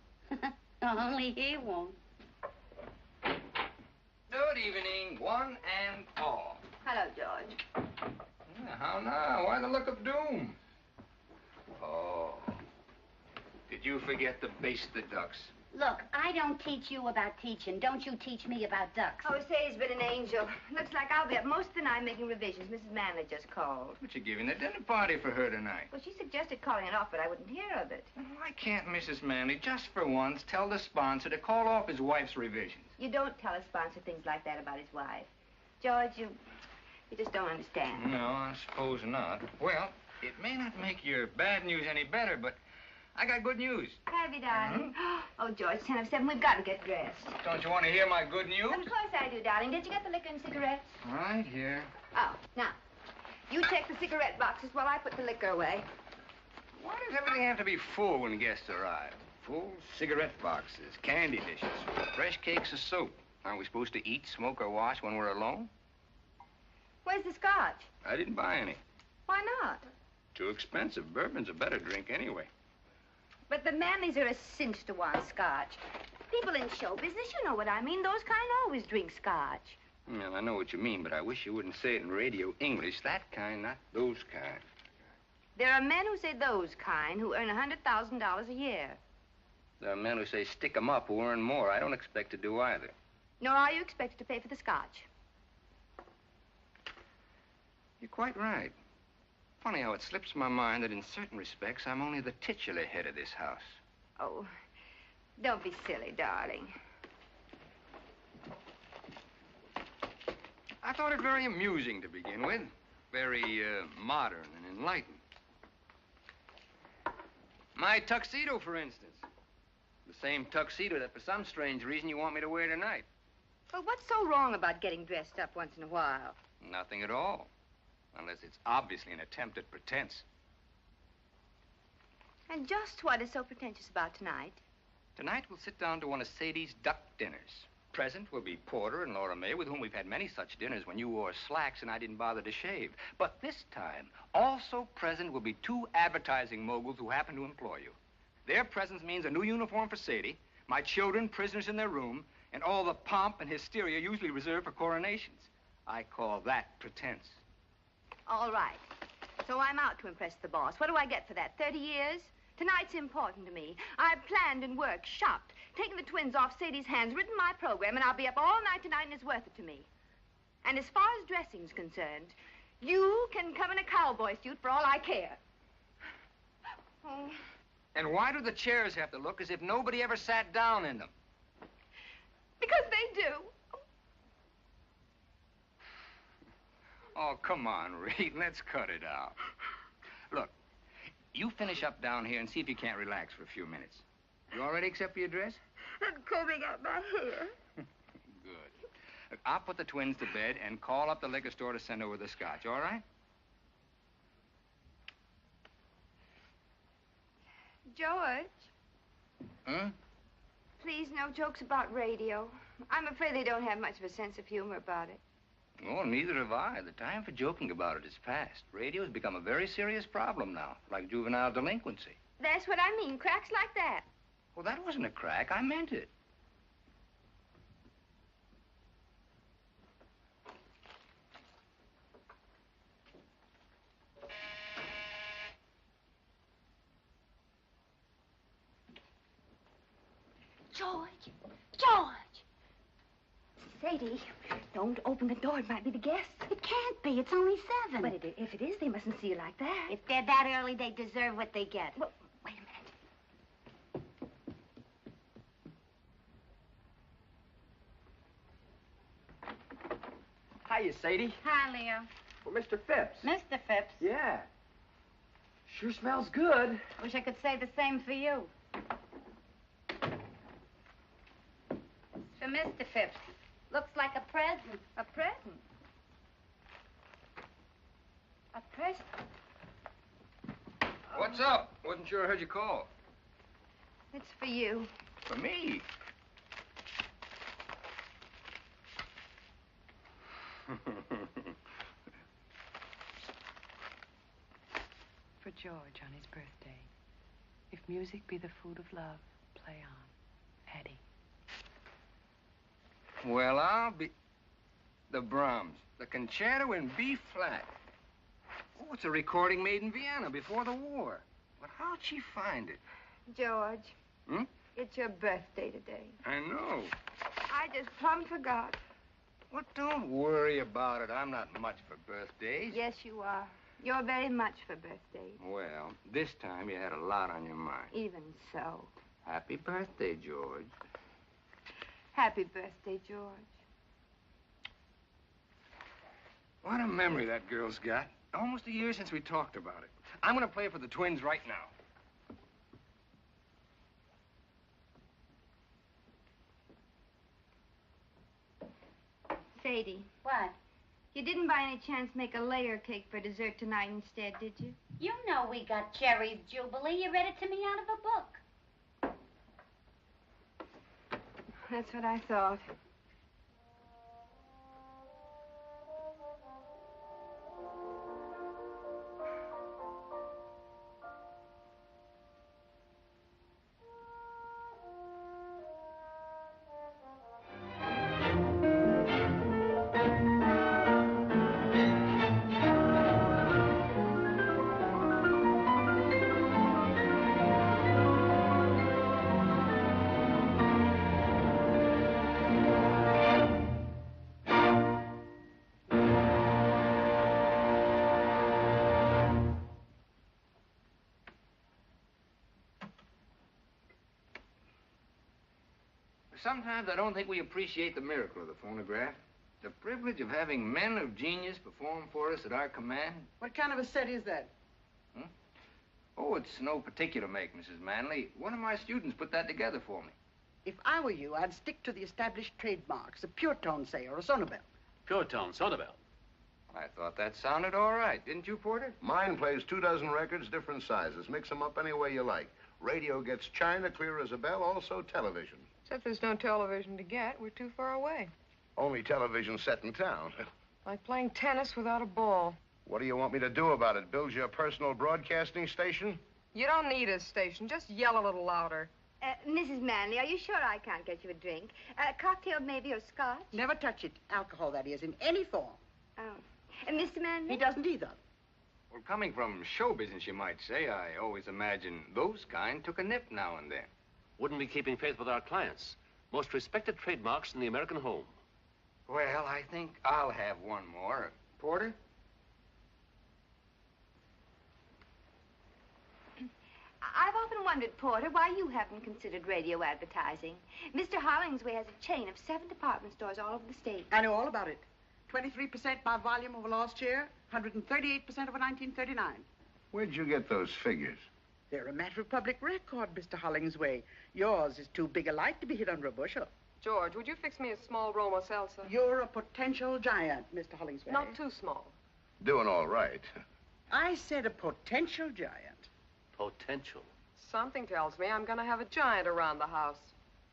Only he won't. Good evening, one and all. Hello, George. How now? Why the look of doom? Oh. Did you forget to baste the ducks? Look, I don't teach you about teaching. Don't you teach me about ducks. Oh, say he's been an angel. Looks like I'll be up most of the night making revisions. Mrs. Manley just called. But you're giving a dinner party for her tonight. Well, she suggested calling it off, but I wouldn't hear of it. Why can't Mrs. Manley, just for once, tell the sponsor to call off his wife's revisions? You don't tell a sponsor things like that about his wife. George, you just don't understand. No, I suppose not. Well, it may not make your bad news any better, but I got good news. Have you, darling? Oh, George, 10 of 7, we've got to get dressed. Don't you want to hear my good news? Of course I do, darling. Did you get the liquor and cigarettes? Right here. Oh, now, you take the cigarette boxes while I put the liquor away. Why does everything have to be full when guests arrive? Full cigarette boxes, candy dishes, fresh cakes of soap. Aren't we supposed to eat, smoke, or wash when we're alone? Where's the scotch? I didn't buy any. Why not? Too expensive. Bourbon's a better drink anyway. But the Manleys are a cinch to want scotch. People in show business, you know what I mean. Those kind always drink scotch. Well, I know what you mean, but I wish you wouldn't say it in radio English. That kind, not those kind. There are men who say those kind who earn $100,000 a year. There are men who say stick 'em up who earn more. I don't expect to do either. Nor are you expected to pay for the scotch. You're quite right. Funny how it slips my mind that in certain respects, I'm only the titular head of this house. Oh, don't be silly, darling. I thought it very amusing to begin with. Very modern and enlightened. My tuxedo, for instance. The same tuxedo that for some strange reason you want me to wear tonight. Well, what's so wrong about getting dressed up once in a while? Nothing at all. Unless it's obviously an attempt at pretense. And just what is so pretentious about tonight? Tonight we'll sit down to one of Sadie's duck dinners. Present will be Porter and Laura May, with whom we've had many such dinners when you wore slacks and I didn't bother to shave. But this time, also present will be 2 advertising moguls who happen to employ you. Their presence means a new uniform for Sadie, my children prisoners in their room, and all the pomp and hysteria usually reserved for coronations. I call that pretense. All right. So I'm out to impress the boss. What do I get for that? 30 years? Tonight's important to me. I've planned and worked, shopped, taken the twins off Sadie's hands, written my program, and I'll be up all night tonight, and it's worth it to me. And as far as dressing's concerned, you can come in a cowboy suit for all I care. Oh. And why do the chairs have to look as if nobody ever sat down in them? Because they do. Oh, come on, Reed. Let's cut it out. Look, you finish up down here and see if you can't relax for a few minutes. You all ready except for your dress? I'm combing out my hair. Good. Look, I'll put the twins to bed and call up the liquor store to send over the scotch, all right? George. Huh? Please, no jokes about radio. I'm afraid they don't have much of a sense of humor about it. Oh, neither have I. The time for joking about it is past. Radio has become a very serious problem now, like juvenile delinquency. That's what I mean, cracks like that. Well, that wasn't a crack. I meant it. George! George! Sadie, don't open the door. It might be the guests. It can't be. It's only 7. But if it is, they mustn't see you like that. If they're that early, they deserve what they get. Well, wait a minute. Hiya, Sadie. Hi, Leo. Well, Mr. Phipps. Mr. Phipps. Yeah. Sure smells good. Wish I could say the same for you. For Mr. Phipps. Looks like a present. A present? A present? What's up? Wasn't sure I heard you call. It's for you. For me? For George on his birthday. If music be the food of love, play on. Eddie. Well, I'll be... The Brahms. The concerto in B flat. Oh, it's a recording made in Vienna before the war. But how'd she find it? George. Hmm? It's your birthday today. I know. I just plumb forgot. Well, don't worry about it. I'm not much for birthdays. Yes, you are. You're very much for birthdays. Well, this time you had a lot on your mind. Even so. Happy birthday, George. Happy birthday, George. What a memory that girl's got. Almost a year since we talked about it. I'm going to play for the Twins right now. Sadie. What? You didn't by any chance make a layer cake for dessert tonight instead, did you? You know we got Cherry's Jubilee. You read it to me out of a book. That's what I thought. Sometimes I don't think we appreciate the miracle of the phonograph. The privilege of having men of genius perform for us at our command. What kind of a set is that? Oh, it's no particular make, Mrs. Manley. One of my students put that together for me. If I were you, I'd stick to the established trademarks, a pure tone, say, or a sonobel. Pure tone, sonobel. I thought that sounded all right. Didn't you, Porter? Mine plays 24 records, different sizes. Mix them up any way you like. Radio gets china, clear as a bell, also television. Except there's no television to get. We're too far away. Only television set in town. Like playing tennis without a ball. What do you want me to do about it? Build you a personal broadcasting station? You don't need a station. Just yell a little louder. Mrs. Manley, are you sure I can't get you a drink? A cocktail, maybe, or scotch? Never touch it. Alcohol, that is, in any form. Oh. Mr. Manley? He doesn't either. Well, coming from show business, you might say, I always imagined those kind took a nip now and then. Wouldn't be keeping faith with our clients. Most respected trademarks in the American home. Well, I think I'll have one more. Porter? I've often wondered, Porter, why you haven't considered radio advertising. Mr. Hollingsway has a chain of 7 department stores all over the state. I know all about it. 23% by volume over last year, 138% over 1939. Where'd you get those figures? They're a matter of public record, Mr. Hollingsway. Yours is too big a light to be hid under a bushel. George, would you fix me a small Roma salsa? You're a potential giant, Mr. Hollingsway. Not too small. Doing all right. I said a potential giant. Potential. Something tells me I'm going to have a giant around the house.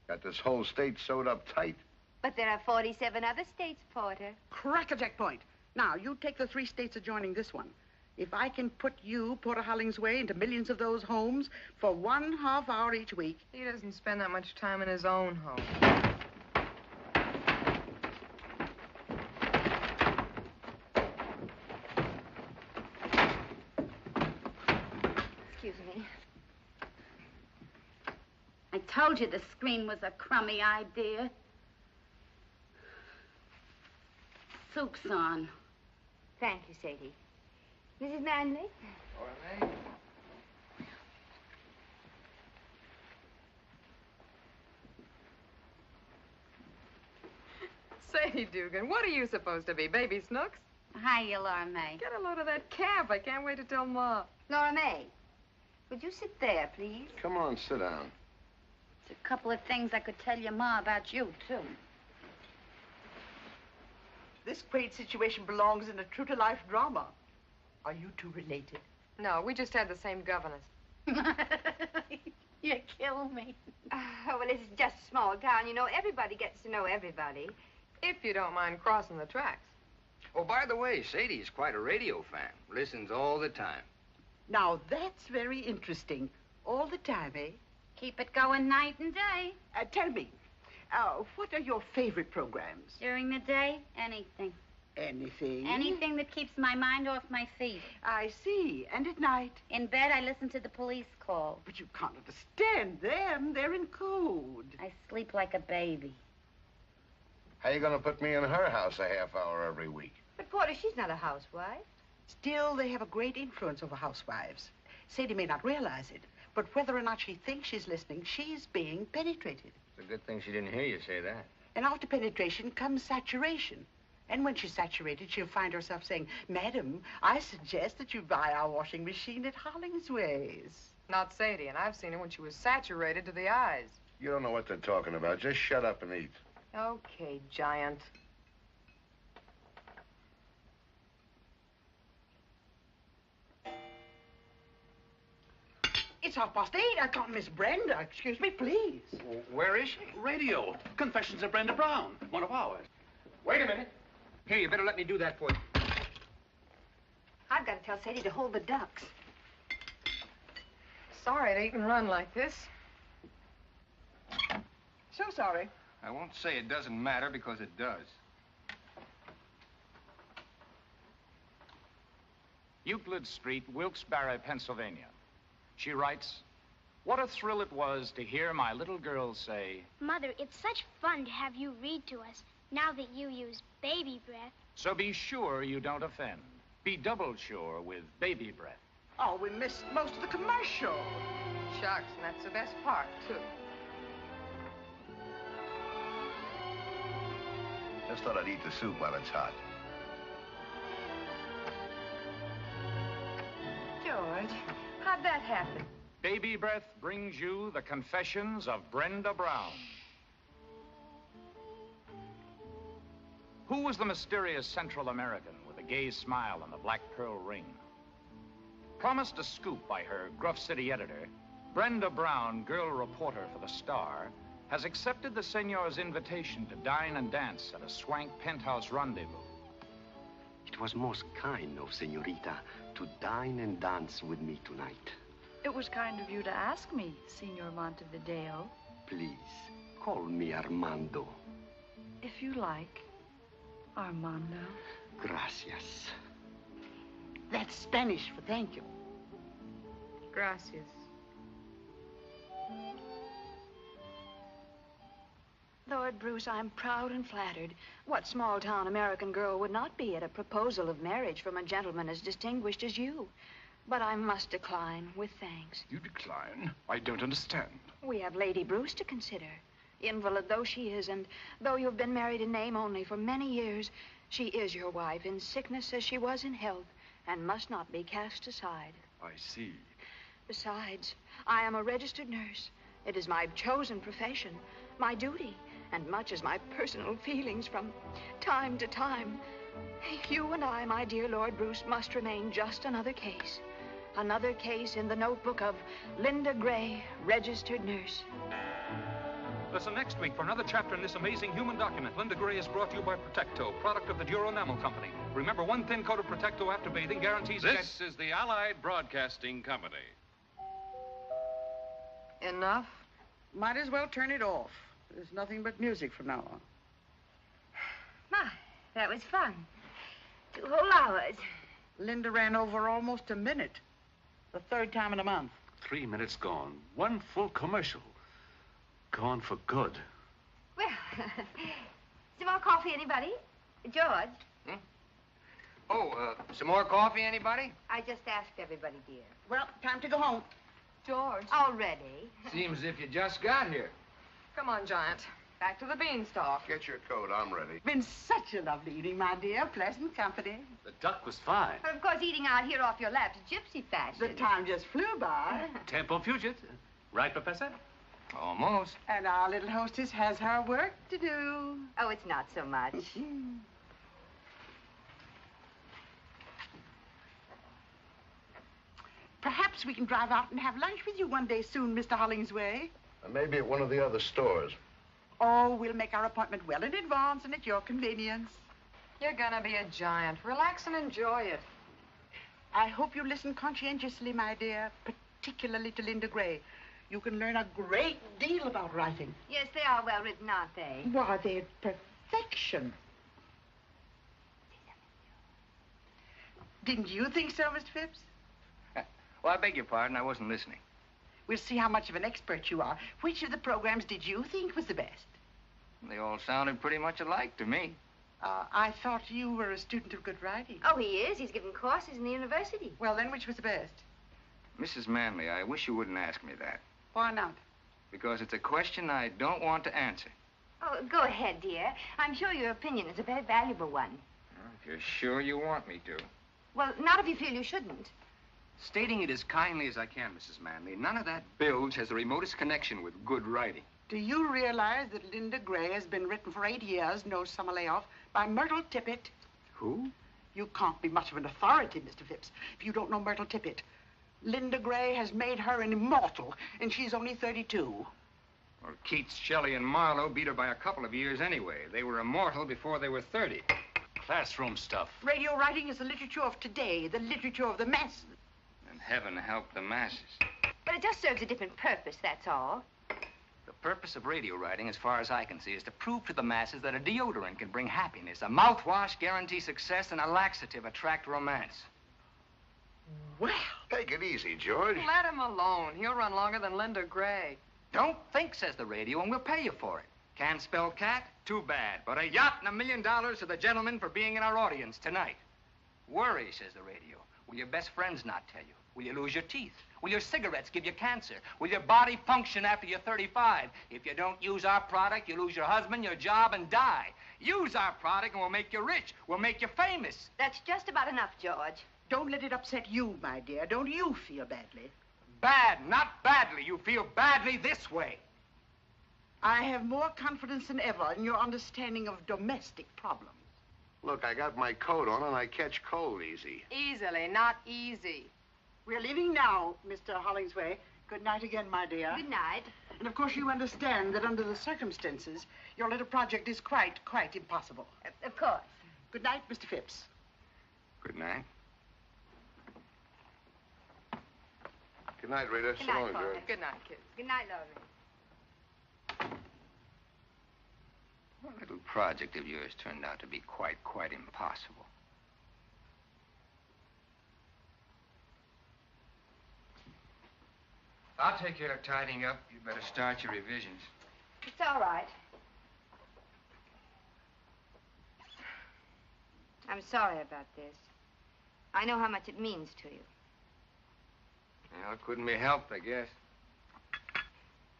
Got this whole state sewed up tight. But there are 47 other states, Porter. Crackerjack point. Now, you take the 3 states adjoining this one. If I can put you, Porter Hollingsway, into millions of those homes for 1/2 hour each week... He doesn't spend that much time in his own home. Excuse me. I told you the screen was a crummy idea. Soup's on. Thank you, Sadie. Mrs. Manley? All right. Say, Dugan, what are you supposed to be, Baby Snooks? Hiya, Laura May. Get a load of that cap. I can't wait to tell Ma. Laura May, would you sit there, please? Come on, sit down. There's a couple of things I could tell your Ma about you, too. This quaint situation belongs in a true-to-life drama. Are you two related? No, we just had the same governess. You kill me. Oh, well, it's just a small town. You know, everybody gets to know everybody. If you don't mind crossing the tracks. Oh, by the way, Sadie's quite a radio fan. Listens all the time. Now, that's very interesting. All the time, eh? Keep it going night and day. Tell me, what are your favorite programs? During the day, anything. Anything? Anything that keeps my mind off my feet. I see. And at night? In bed, I listen to the police call. But you can't understand them. They're in code. I sleep like a baby. How you gonna put me in her house a half hour every week? But, Porter, she's not a housewife. Still, they have a great influence over housewives. Sadie may not realize it, but whether or not she thinks she's listening, she's being penetrated. It's a good thing she didn't hear you say that. And after penetration comes saturation. And when she's saturated, she'll find herself saying, Madam, I suggest that you buy our washing machine at Hollingsway's. Not Sadie, and I've seen her when she was saturated to the eyes. You don't know what they're talking about. Just shut up and eat. Okay, Giant. It's 8:30. I can't miss Brenda. Excuse me, please. Where is she? Radio. Confessions of Brenda Brown. One of ours. Wait a minute. Here, you better let me do that for you. I've got to tell Sadie to hold the ducks. Sorry to eat and run like this. So sorry. I won't say it doesn't matter because it does. Euclid Street, Wilkes-Barre, Pennsylvania. She writes, "What a thrill it was to hear my little girl say, Mother, it's such fun to have you read to us now that you use baby breath. so be sure you don't offend. Be double sure with baby breath." Oh, we missed most of the commercial. Shucks, and that's the best part, too. Just thought I'd eat the soup while it's hot. George, how'd that happen? Baby Breath brings you the confessions of Brenda Brown. Who was the mysterious Central American with a gay smile and the black pearl ring? Promised a scoop by her Gruff City editor, Brenda Brown, girl reporter for the Star, has accepted the senor's invitation to dine and dance at a swank penthouse rendezvous. It was most kind of Senorita to dine and dance with me tonight. It was kind of you to ask me, Signor Montevideo. Please, call me Armando. If you like, Armando. Gracias. That's Spanish for thank you. Gracias. Lord Bruce, I'm proud and flattered. What small-town American girl would not be at a proposal of marriage from a gentleman as distinguished as you? But I must decline with thanks. You decline? I don't understand. We have Lady Bruce to consider. Invalid though she is, and though you've been married in name only for many years, she is your wife in sickness as she was in health, and must not be cast aside. I see. Besides, I am a registered nurse. It is my chosen profession, my duty, and much as my personal feelings from time to time. You and I, my dear Lord Bruce, must remain just another case. Another case in the notebook of Linda Gray, registered nurse. Listen next week for another chapter in this amazing human document. Linda Gray is brought to you by Protecto, product of the Duro Enamel Company. Remember, one thin coat of Protecto after bathing guarantees... This is the Allied Broadcasting Company. Enough? Might as well turn it off. There's nothing but music from now on. My, that was fun. 2 whole hours. Linda ran over almost a minute. The 3rd time in a month. 3 minutes gone. 1 full commercial. Gone for good. Well, some more coffee, anybody? George? Some more coffee, anybody? I just asked everybody, dear. Well, time to go home. George. Already? Seems as if you just got here. Come on, Giant. Back to the beanstalk. Get your coat. I'm ready. Been such a lovely evening, my dear. Pleasant company. The duck was fine. But of course, eating out here off your lap's gypsy fashion. The time just flew by. Tempo fugit. Right, Professor? Almost. And our little hostess has her work to do. Oh, it's not so much. Perhaps we can drive out and have lunch with you one day soon, Mr. Hollingsway. Maybe at one of the other stores. Oh, we'll make our appointment well in advance and at your convenience. You're gonna be a giant. Relax and enjoy it. I hope you listen conscientiously, my dear, particularly to Linda Gray. You can learn a great deal about writing. Yes, they are well written, aren't they? Why, they're perfection. Didn't you think so, Mr. Phipps? Well, I beg your pardon. I wasn't listening. We'll see how much of an expert you are. Which of the programs did you think was the best? They all sounded pretty much alike to me. I thought you were a student of good writing. Oh, he is. He's given courses in the university. Well, then, which was the best? Mrs. Manley, I wish you wouldn't ask me that. Why not? Because it's a question I don't want to answer. Oh, go ahead, dear. I'm sure your opinion is a very valuable one. If you're sure you want me to. Well, not if you feel you shouldn't. Stating it as kindly as I can, Mrs. Manley, none of that bilge has the remotest connection with good writing. Do you realize that Linda Gray has been written for 8 years, no summer layoff, by Myrtle Tippett? Who? You can't be much of an authority, Mr. Phipps, if you don't know Myrtle Tippett. Linda Gray has made her an immortal, and she's only 32. Well, Keats, Shelley, and Marlowe beat her by a couple of years anyway. They were immortal before they were 30. Classroom stuff. Radio writing is the literature of today, the literature of the masses. And heaven help the masses. But it just serves a different purpose, that's all. The purpose of radio writing, as far as I can see, is to prove to the masses that a deodorant can bring happiness, a mouthwash guarantee success, and a laxative attract romance. Well, take it easy, George. Let him alone. He'll run longer than Linda Gray. Don't think, says the radio, and we'll pay you for it. Can't spell cat? Too bad. But a yacht and $1 million to the gentleman for being in our audience tonight. Worry, says the radio. Will your best friends not tell you? Will you lose your teeth? Will your cigarettes give you cancer? Will your body function after you're 35? If you don't use our product, you lose your husband, your job, and die. Use our product and we'll make you rich. We'll make you famous. That's just about enough, George. Don't let it upset you, my dear. Don't you feel badly? Bad, not badly. You feel badly this way. I have more confidence than ever in your understanding of domestic problems. Look, I got my coat on and I catch cold easy. Easily, not easy. We're leaving now, Mr. Hollingsway. Good night again, my dear. Good night. And of course you understand that under the circumstances, your little project is quite impossible. Of course. Good night, Mr. Phipps. Good night. Good night, Rita. Good So night, long, Paul. George. Good night, kids. Good night, Logan. That little project of yours turned out to be quite impossible. I'll take care of tidying up. You better start your revisions. It's all right. I'm sorry about this. I know how much it means to you. Well, it couldn't be helped, I guess.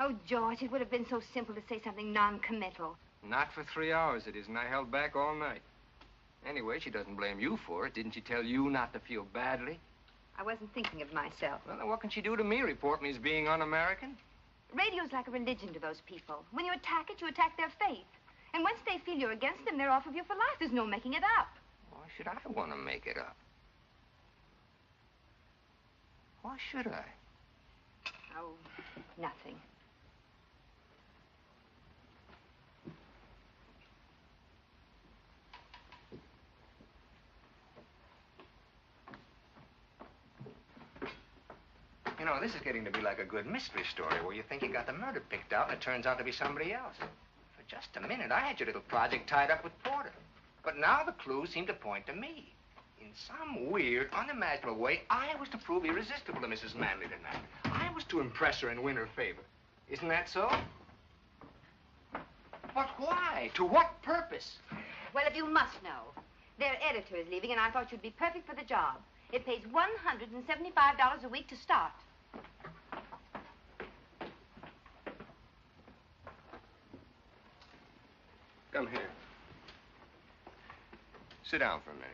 Oh, George, it would have been so simple to say something non-committal. Not for 3 hours, it isn't. I held back all night. Anyway, she doesn't blame you for it. Didn't she tell you not to feel badly? I wasn't thinking of myself. Well, then what can she do to me? Report me as being un-American? Radio's like a religion to those people. When you attack it, you attack their faith. And once they feel you're against them, they're off of you for life. There's no making it up. Why should I want to make it up? Why should I? Oh, nothing. You know, this is getting to be like a good mystery story where you think you got the murder picked out and it turns out to be somebody else. For just a minute, I had your little project tied up with Porter. But now the clues seem to point to me. In some weird, unimaginable way, I was to prove irresistible to Mrs. Manley tonight. I was to impress her and win her favor. Isn't that so? But why? To what purpose? Well, if you must know, their editor is leaving, and I thought you'd be perfect for the job. It pays $175 a week to start. Come here. Sit down for a minute.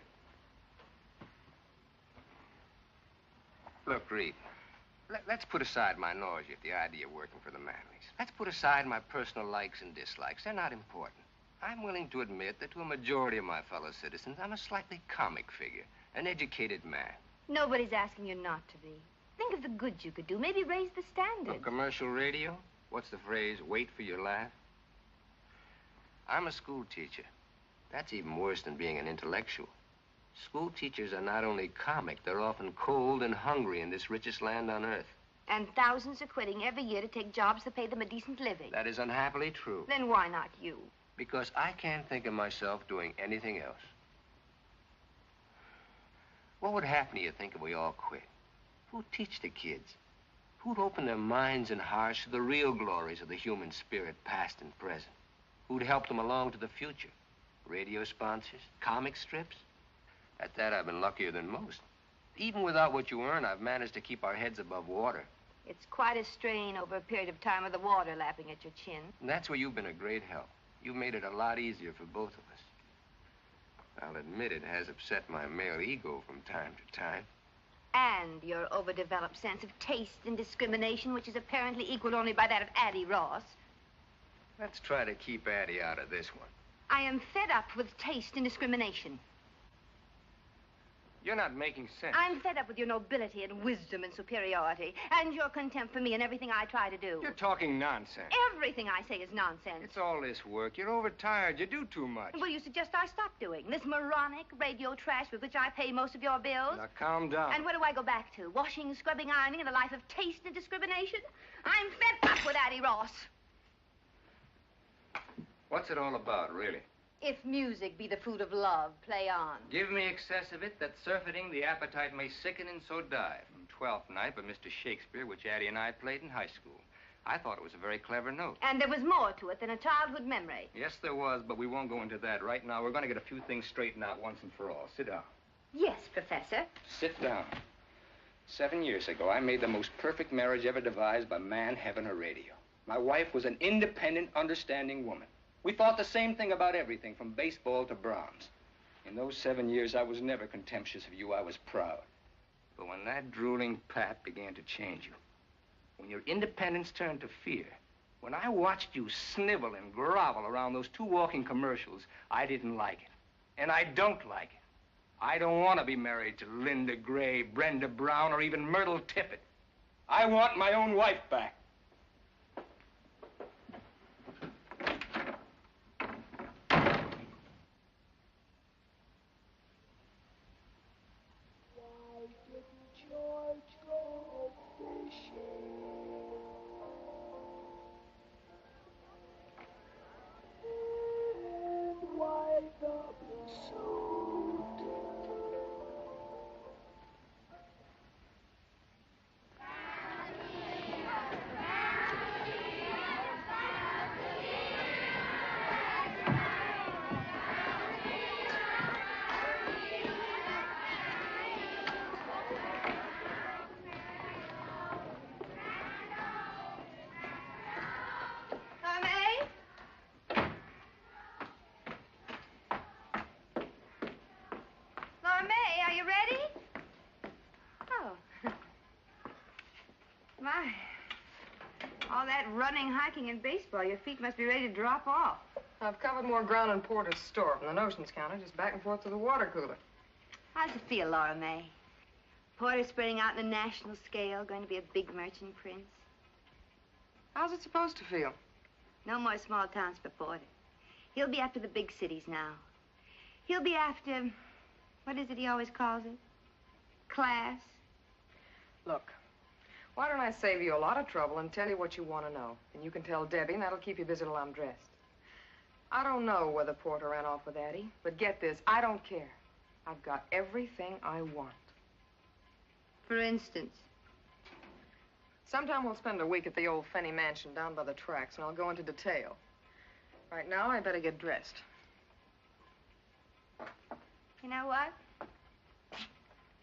Look, Reed, let's put aside my nausea at the idea of working for the Manleys. Let's put aside my personal likes and dislikes. They're not important. I'm willing to admit that to a majority of my fellow citizens, I'm a slightly comic figure, an educated man. Nobody's asking you not to be. Think of the good you could do. Maybe raise the standards. Commercial radio? What's the phrase? Wait for your laugh? I'm a school teacher. That's even worse than being an intellectual. School teachers are not only comic, they're often cold and hungry in this richest land on earth. And thousands are quitting every year to take jobs that pay them a decent living. That is unhappily true. Then why not you? Because I can't think of myself doing anything else. What would happen, do you think, if we all quit? Who'd teach the kids? Who'd open their minds and hearts to the real glories of the human spirit, past and present? Who'd help them along to the future? Radio sponsors? Comic strips? At that, I've been luckier than most. Even without what you earn, I've managed to keep our heads above water. It's quite a strain over a period of time with the water lapping at your chin. And that's where you've been a great help. You've made it a lot easier for both of us. I'll admit it has upset my male ego from time to time. And your overdeveloped sense of taste and discrimination, which is apparently equaled only by that of Addie Ross. Let's try to keep Addie out of this one. I am fed up with taste and discrimination. You're not making sense. I'm fed up with your nobility and wisdom and superiority, and your contempt for me and everything I try to do. You're talking nonsense. Everything I say is nonsense. It's all this work. You're overtired. You do too much. Well, you suggest I stop doing this moronic radio trash with which I pay most of your bills? Now, calm down. And where do I go back to? Washing, scrubbing, ironing, and a life of taste and discrimination? I'm fed up with Addie Ross. What's it all about, really? If music be the food of love, play on. Give me excess of it, that surfeiting the appetite may sicken and so die. From Twelfth Night by Mr. Shakespeare, which Addie and I played in high school. I thought it was a very clever note. And there was more to it than a childhood memory. Yes, there was, but we won't go into that right now. We're going to get a few things straightened out once and for all. Sit down. Yes, Professor. Sit down. 7 years ago, I made the most perfect marriage ever devised by man, heaven, or radio. My wife was an independent, understanding woman. We thought the same thing about everything, from baseball to Brahms. In those 7 years, I was never contemptuous of you. I was proud. But when that drooling pap began to change you, when your independence turned to fear, when I watched you snivel and grovel around those two walking commercials, I didn't like it. And I don't like it. I don't want to be married to Linda Gray, Brenda Brown, or even Myrtle Tippett. I want my own wife back. My, all that running, hiking, and baseball, your feet must be ready to drop off. I've covered more ground in Porter's store from the notions counter, just back and forth to the water cooler. How's it feel, Laura May? Porter spreading out on a national scale, going to be a big merchant prince. How's it supposed to feel? No more small towns for Porter. He'll be after the big cities now. He'll be after, what is it he always calls it? Class. Look, why don't I save you a lot of trouble and tell you what you want to know? And you can tell Debbie, and that'll keep you busy till I'm dressed. I don't know whether Porter ran off with Addie, but get this, I don't care. I've got everything I want. For instance? Sometime we'll spend a week at the old Fenny mansion down by the tracks, and I'll go into detail. Right now, I better get dressed. You know what?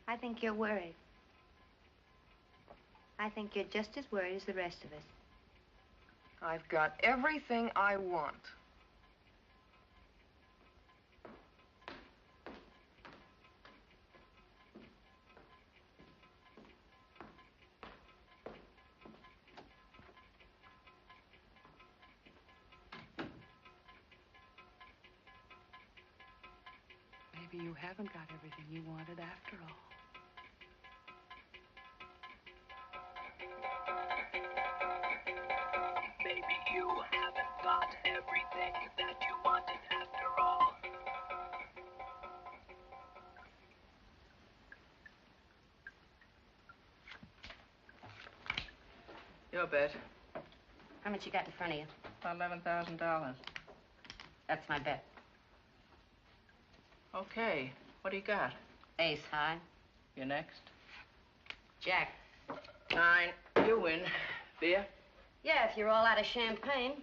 I think you're worried. I think you're just as worried as the rest of us. I've got everything I want. Maybe you haven't got everything you wanted after all. Maybe you haven't got everything that you wanted after all. Your bet. How much you got in front of you? About $11,000. That's my bet. Okay. What do you got? Ace high. You're next. Jack. 9. You win. Beer? Yeah, if you're all out of champagne.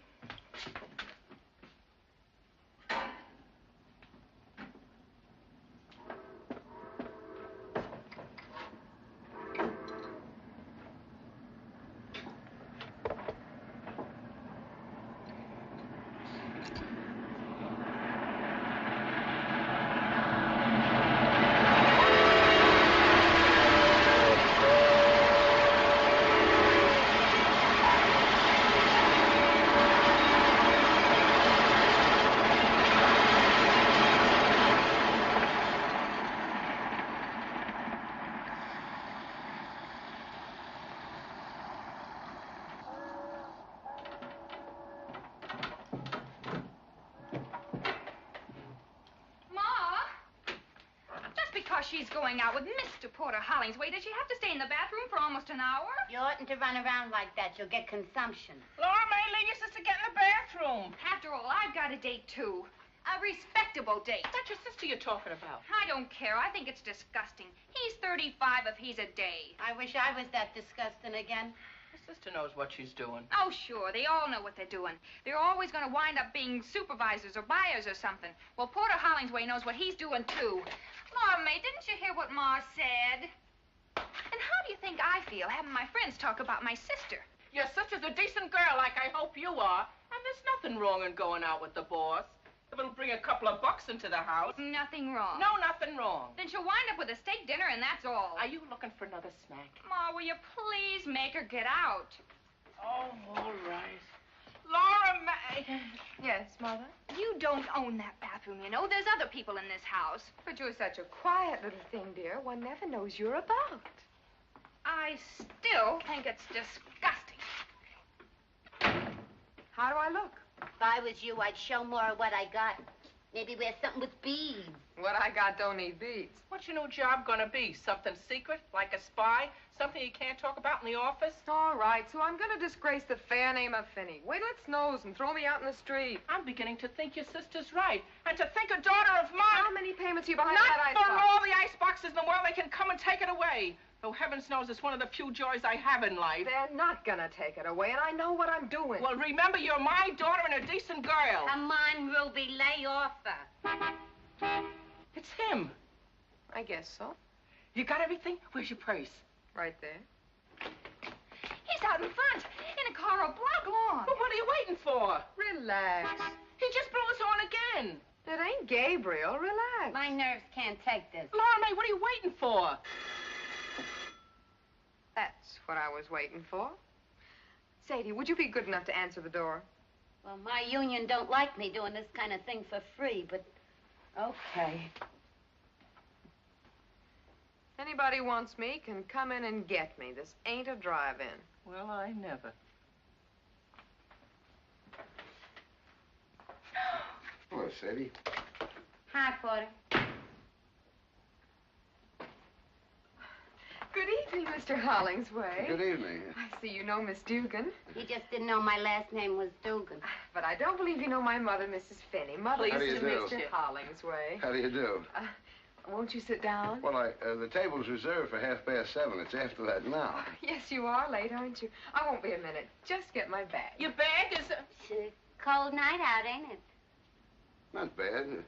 She's going out with Mr. Porter Hollingsway. Does she have to stay in the bathroom for almost an hour? You oughtn't to run around like that. You'll get consumption. Laura May, leave your sister get in the bathroom. After all, I've got a date, too. A respectable date. That's your sister you're talking about. I don't care. I think it's disgusting. He's 35 if he's a day. I wish I was that disgusting again. Your sister knows what she's doing. Oh, sure. They all know what they're doing. They're always going to wind up being supervisors or buyers or something. Well, Porter Hollingsway knows what he's doing, too. Laura May, didn't you hear what Ma said? And how do you think I feel having my friends talk about my sister? Your sister's a decent girl, like I hope you are. And there's nothing wrong in going out with the boss. If it'll bring a couple of bucks into the house. Nothing wrong. No, nothing wrong. Then she'll wind up with a steak dinner, and that's all. Are you looking for another snack? Ma, will you please make her get out? Oh, all right. Laura May. Yes, Mother? You don't own that bathroom, you know. There's other people in this house. But you're such a quiet little thing, dear. One never knows you're about. I still think it's disgusting. How do I look? If I was you, I'd show more of what I got. Maybe wear something with beads. What I got don't need beads. What's your new job gonna be? Something secret, like a spy? Something you can't talk about in the office? All right, so I'm gonna disgrace the fair name of Finney. Wait till it snows and throw me out in the street. I'm beginning to think your sister's right. And to think a daughter of mine... How many payments are you behind Not that ice for box? all the ice boxes in the world. They can come and take it away. Though heavens knows it's one of the few joys I have in life. They're not gonna take it away, and I know what I'm doing. Well, remember, you're my daughter and a decent girl. Come on, Ruby, lay off her. It's him. I guess so. You got everything? Where's your purse? Right there. He's out in front, in a car a block long. Well, what are you waiting for? Relax. He just blew us on again. It ain't Gabriel. Relax. My nerves can't take this. Laura May, what are you waiting for? That's what I was waiting for. Sadie, would you be good enough to answer the door? Well, my union don't like me doing this kind of thing for free, but okay. Anybody wants me can come in and get me. This ain't a drive-in. Well, I never. Hello, Sadie. Hi, Porter. Good evening, Mr. Hollingsway. Good evening. I see you know Miss Dugan. He just didn't know my last name was Dugan. But I don't believe you know my mother, Mrs. Finney. Mother How do is you to do? Mr. Hollingsway. How do you do? Won't you sit down? Well, the table's reserved for 7:30. It's after that now. Yes, you are late, aren't you? I won't be a minute. Just get my bag. Your bag is... It's a cold night out, ain't it? Not bad.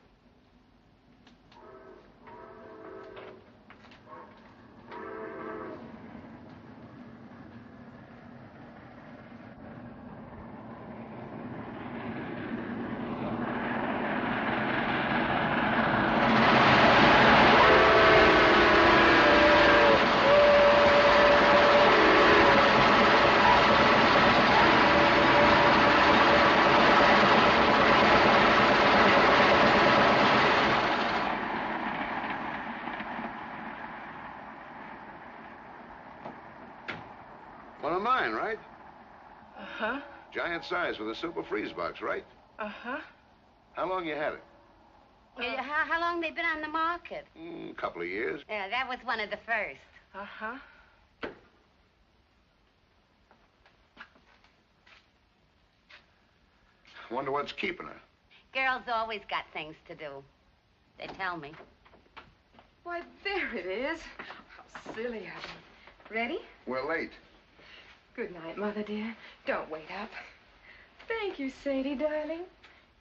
One of mine, right? Uh-huh. Giant size with a super freeze box, right? Uh-huh. How long you had it? How long they been on the market? A couple of years. Yeah, that was one of the first. Uh-huh. Wonder what's keeping her. Girls always got things to do. They tell me. Why, there it is. silly of me. Ready? We're late. Good night, Mother dear. Don't wait up. Thank you, Sadie, darling.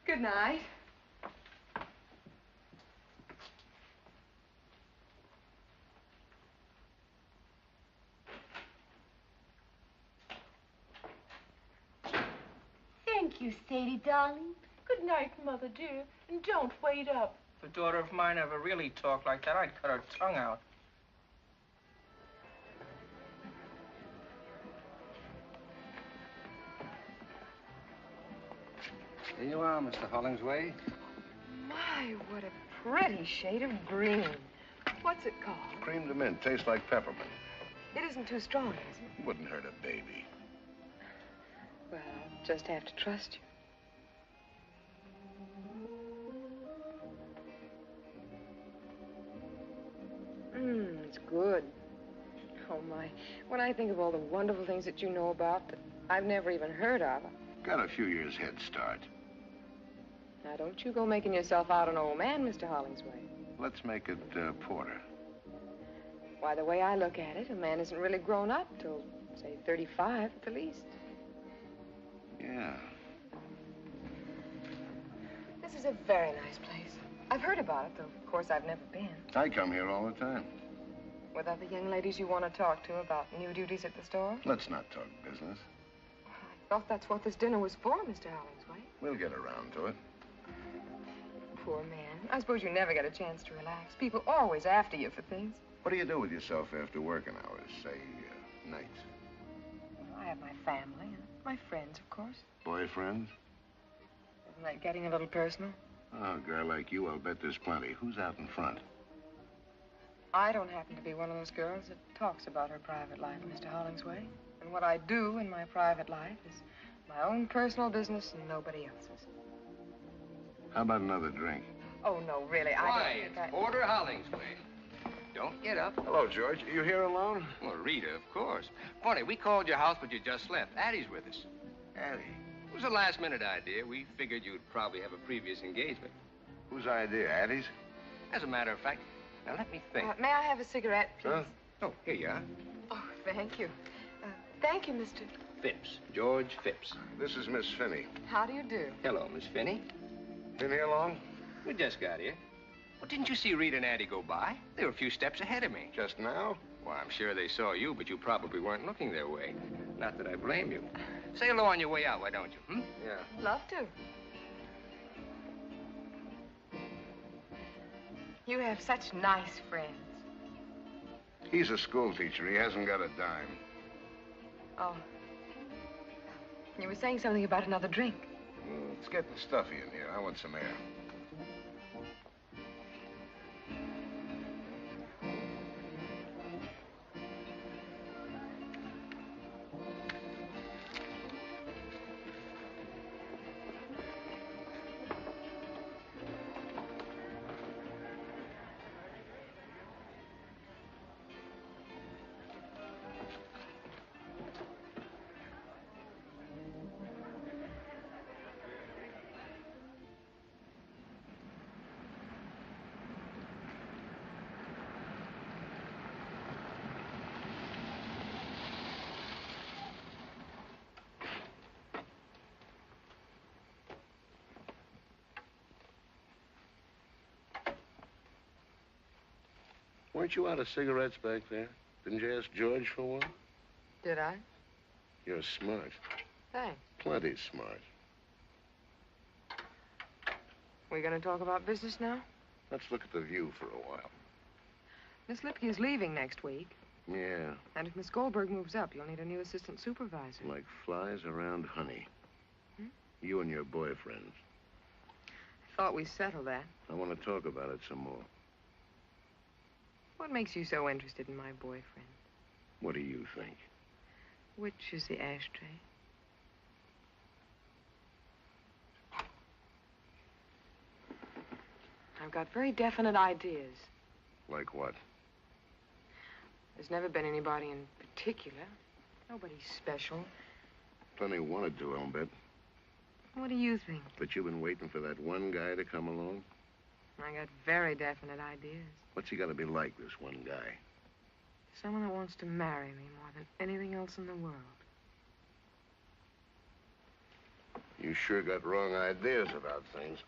Good night. Thank you, Sadie, darling. Good night, Mother dear, and don't wait up. If a daughter of mine ever really talked like that, I'd cut her tongue out. Here you are, Mr. Hollingsway. My, what a pretty shade of green. What's it called? Cream de mint. Tastes like peppermint. It isn't too strong, is it? Wouldn't hurt a baby. Well, I'll just have to trust you. It's good. Oh, my. When I think of all the wonderful things that you know about that I've never even heard of. Got a few years head start. Now, don't you go making yourself out an old man, Mr. Hollingsway. Let's make it porter. Why, the way I look at it, a man isn't really grown up till, say, 35 at the least. Yeah. This is a very nice place. I've heard about it, though, of course, I've never been. I come here all the time. With other young ladies you want to talk to about new duties at the store? Let's not talk business. I thought that's what this dinner was for, Mr. Hollingsway. We'll get around to it. Poor man. I suppose you never get a chance to relax. People always after you for things. What do you do with yourself after working hours, say, nights? I have my family and my friends, of course. Boyfriends? Isn't that getting a little personal? Oh, a girl like you, I'll bet there's plenty. Who's out in front? I don't happen to be one of those girls that talks about her private life, Mr. Hollingsway. And what I do in my private life is my own personal business and nobody else's. How about another drink? Oh, no, really, I don't think I... Porter Hollingsway. Don't get up. Hello, George. Are you here alone? Well, Rita, of course. Funny, we called your house, but you just left. Addie's with us. Addie? It was a last-minute idea. We figured you'd probably have a previous engagement. Whose idea? Addie's? As a matter of fact, now let me think. May I have a cigarette, please? Huh? Oh, here you are. Oh, thank you. Thank you, Mr. Phipps. George Phipps. This is Miss Finney. How do you do? Hello, Miss Finney. Been here long? We just got here. Well, didn't you see Rita and Addie go by? They were a few steps ahead of me. Just now? Well, I'm sure they saw you, but you probably weren't looking their way. Not that I blame you. Say hello on your way out, why don't you, Yeah. Love to. You have such nice friends. He's a school teacher. He hasn't got a dime. Oh. You were saying something about another drink. It's getting stuffy in here. I want some air. Weren't you out of cigarettes back there? Didn't you ask George for one? Did I? You're smart. Thanks. Plenty smart. We gonna talk about business now? Let's look at the view for a while. Miss Lipke is leaving next week. Yeah, And if Miss Goldberg moves up, you'll need a new assistant supervisor. like flies around honey. You and your boyfriends. I thought we settled that. I want to talk about it some more. What makes you so interested in my boyfriend? What do you think? Which is the ashtray? I've got very definite ideas. Like what? There's never been anybody in particular. Nobody special. Plenty wanted to, I'll bet. What do you think? But you've been waiting for that one guy to come along? I got very definite ideas. What's he got to be like, this one guy? Someone that wants to marry me more than anything else in the world. You sure got wrong ideas about things.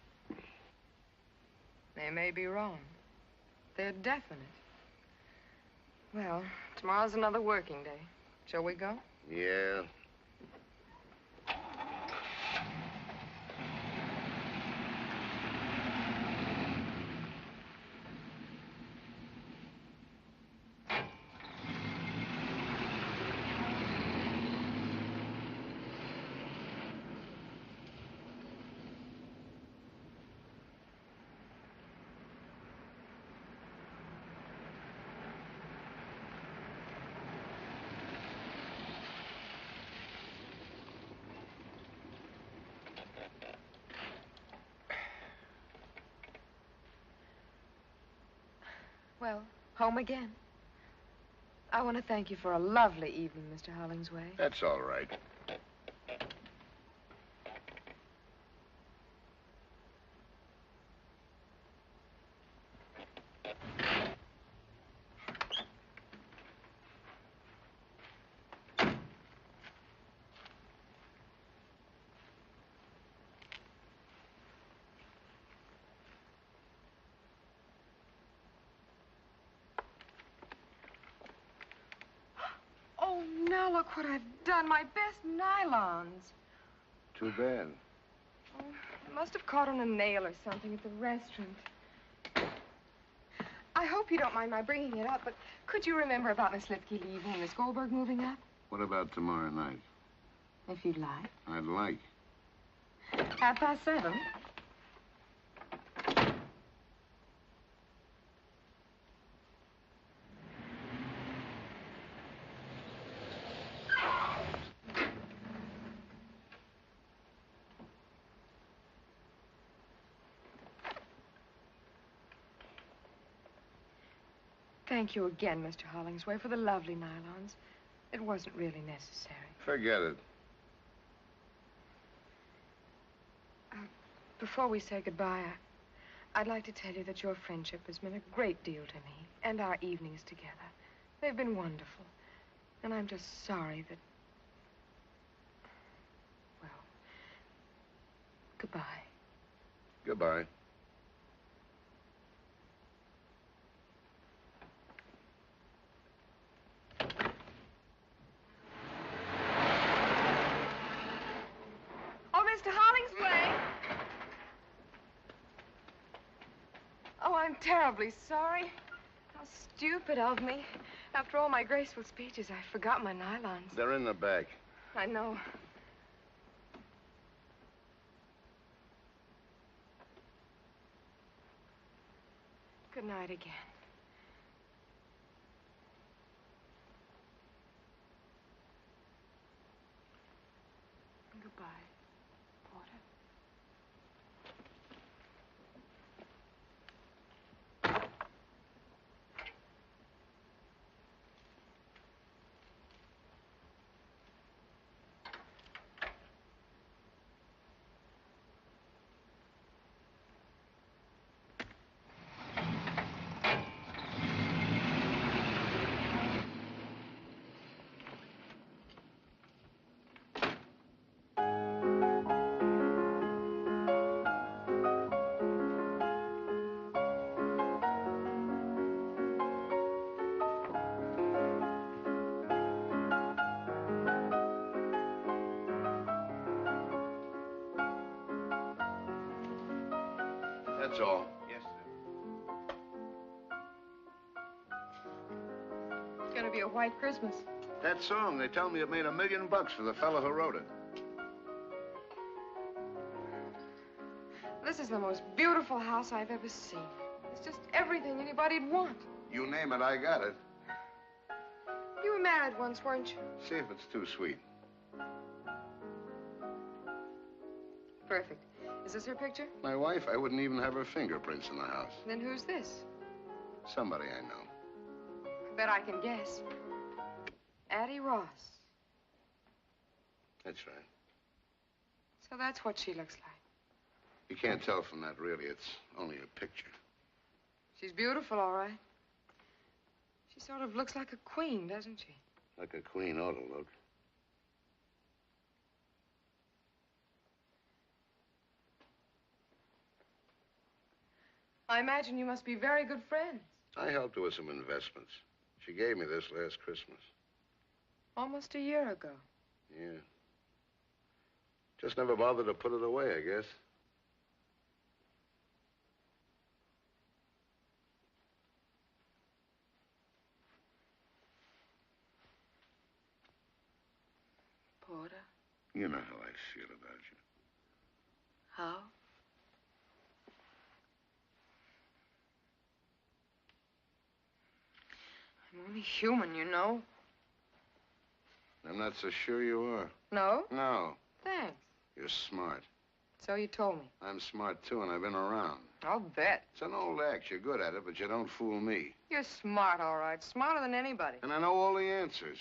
They may be wrong. They're definite. Well, tomorrow's another working day. Shall we go? Yeah. Well, home again. I want to thank you for a lovely evening, Mr. Hollingsway. That's all right. Oh, now look what I've done. My best nylons. Too bad. Oh, must have caught on a nail or something at the restaurant. I hope you don't mind my bringing it up, but could you remember about Miss Lipke leaving and Miss Goldberg moving up? What about tomorrow night? If you'd like. I'd like. 7:30. Thank you again, Mr. Hollingsway, for the lovely nylons. It wasn't really necessary. Forget it. Before we say goodbye, I'd like to tell you that your friendship has meant a great deal to me, and our evenings together. They've been wonderful. And I'm just sorry that... Well, goodbye. Goodbye. Oh, Mr. Hollingsway! Oh, I'm terribly sorry. How stupid of me. After all my graceful speeches, I forgot my nylons. They're in the back. I know. Good night again. Goodbye, Porter. That's all. Yes, It's gonna be a white Christmas. That song, they tell me it made $1 million for the fellow who wrote it. This is the most beautiful house I've ever seen. It's just everything anybody'd want. You name it, I got it. You were married once, weren't you? See if it's too sweet. Perfect. Is this her picture? My wife, I wouldn't even have her fingerprints in the house. Then who's this? Somebody I know. I bet I can guess. Addie Ross. That's right. So that's what she looks like. You can't tell from that, really. It's only a picture. She's beautiful, all right. She sort of looks like a queen, doesn't she? Like a queen ought to look. I imagine you must be very good friends. I helped her with some investments. She gave me this last Christmas. Almost a year ago. Yeah. Just never bothered to put it away, I guess. Porter, You know how I feel about you. how? I'm only human, you know. I'm not so sure you are. No? No. Thanks. You're smart. So you told me. I'm smart, too, and I've been around. I'll bet. It's an old act. You're good at it, but you don't fool me. You're smart, all right. Smarter than anybody. And I know all the answers.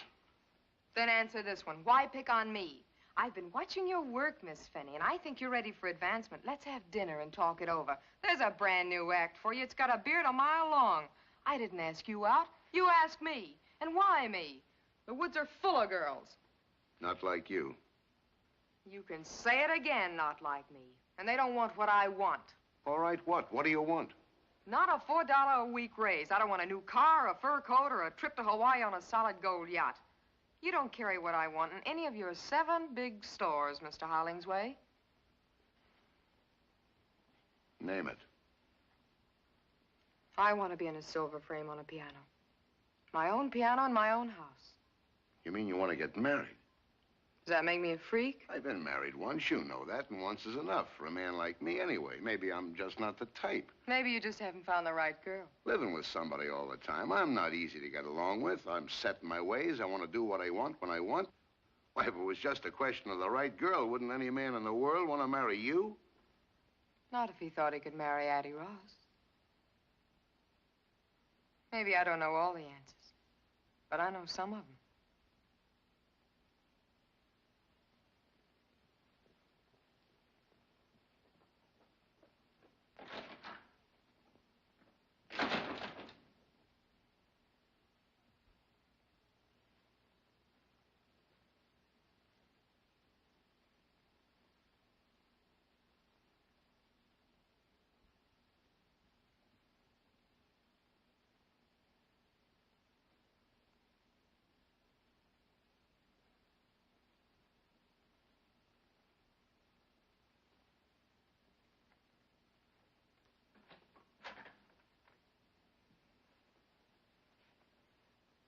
Then answer this one. Why pick on me? I've been watching your work, Miss Finney, and I think you're ready for advancement. Let's have dinner and talk it over. There's a brand new act for you. It's got a beard a mile long. I didn't ask you out. You asked me. And why me? The woods are full of girls. Not like you. You can say it again, not like me. And they don't want what I want. All right, what? What do you want? Not a $4 a week raise. I don't want a new car, a fur coat, or a trip to Hawaii on a solid gold yacht. You don't carry what I want in any of your 7 big stores, Mr. Hollingsway. Name it. I want to be in a silver frame on a piano. My own piano in my own house. You mean you want to get married? Does that make me a freak? I've been married once. You know that, and once is enough for a man like me anyway. Maybe I'm just not the type. Maybe you just haven't found the right girl. Living with somebody all the time, I'm not easy to get along with. I'm set in my ways. I want to do what I want when I want. Why, if it was just a question of the right girl, wouldn't any man in the world want to marry you? Not if he thought he could marry Addie Ross. Maybe I don't know all the answers, but I know some of them.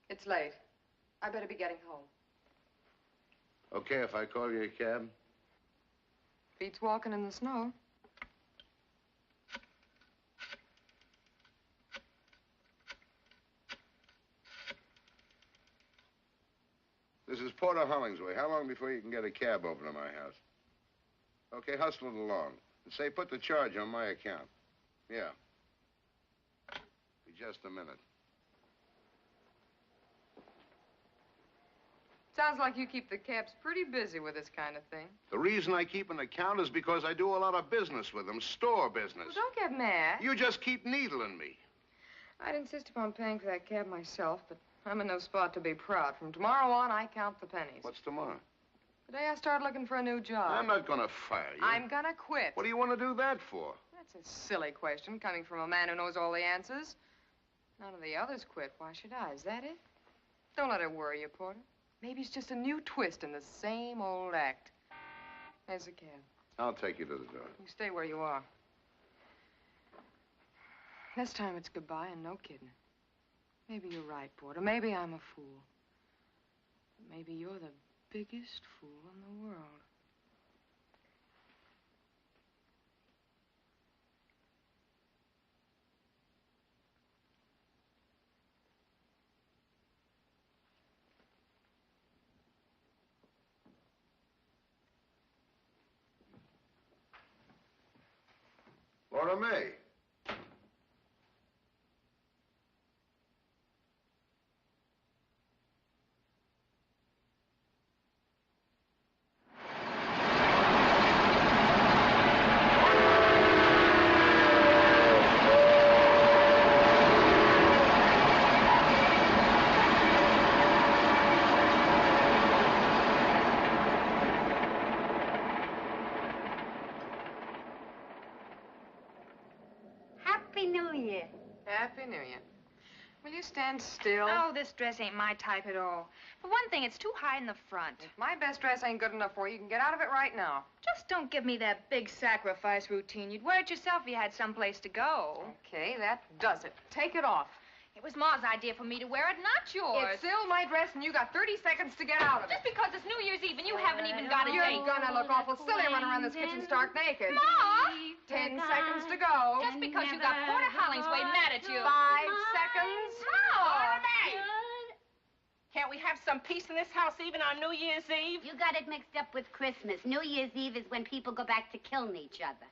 It's late. I better be getting home. Okay, if I call you a cab? Beats walking in the snow. This is Porter Hollingsway. How long before you can get a cab over to my house? Okay, hustle it along. And say, put the charge on my account. Yeah. Be just a minute. Sounds like you keep the cabs pretty busy with this kind of thing. The reason I keep an account is because I do a lot of business with them, store business. Well, don't get mad. You just keep needling me. I'd insist upon paying for that cab myself, but I'm in no spot to be proud. From tomorrow on, I count the pennies. What's tomorrow? The day I start looking for a new job. I'm not gonna fire you. I'm gonna quit. What do you want to do that for? That's a silly question, coming from a man who knows all the answers. None of the others quit. Why should I? Is that it? Don't let it worry you, Porter. Maybe it's just a new twist in the same old act. There's the cab. I'll take you to the door. You stay where you are. This time it's goodbye and no kidding. Maybe you're right, Porter. Maybe I'm a fool. But maybe you're the biggest fool in the world. Laura May. Year. Happy New Year. Will you stand still? Oh, this dress ain't my type at all. For one thing, it's too high in the front. If my best dress ain't good enough for you, you can get out of it right now. Just don't give me that big sacrifice routine. You'd wear it yourself if you had someplace to go. Okay, that does it. Take it off. It was Ma's idea for me to wear it, not yours. It's still my dress, and you got 30 seconds to get out of it. Just because it's New Year's Eve and you haven't even got a You're date. gonna look awful silly running around this kitchen stark naked. Ma! 10 seconds to go. Just because you got Porter Hollingsway mad at you. 5 seconds. Laura May! Can't we have some peace in this house even on New Year's Eve? You got it mixed up with Christmas. New Year's Eve is when people go back to killing each other.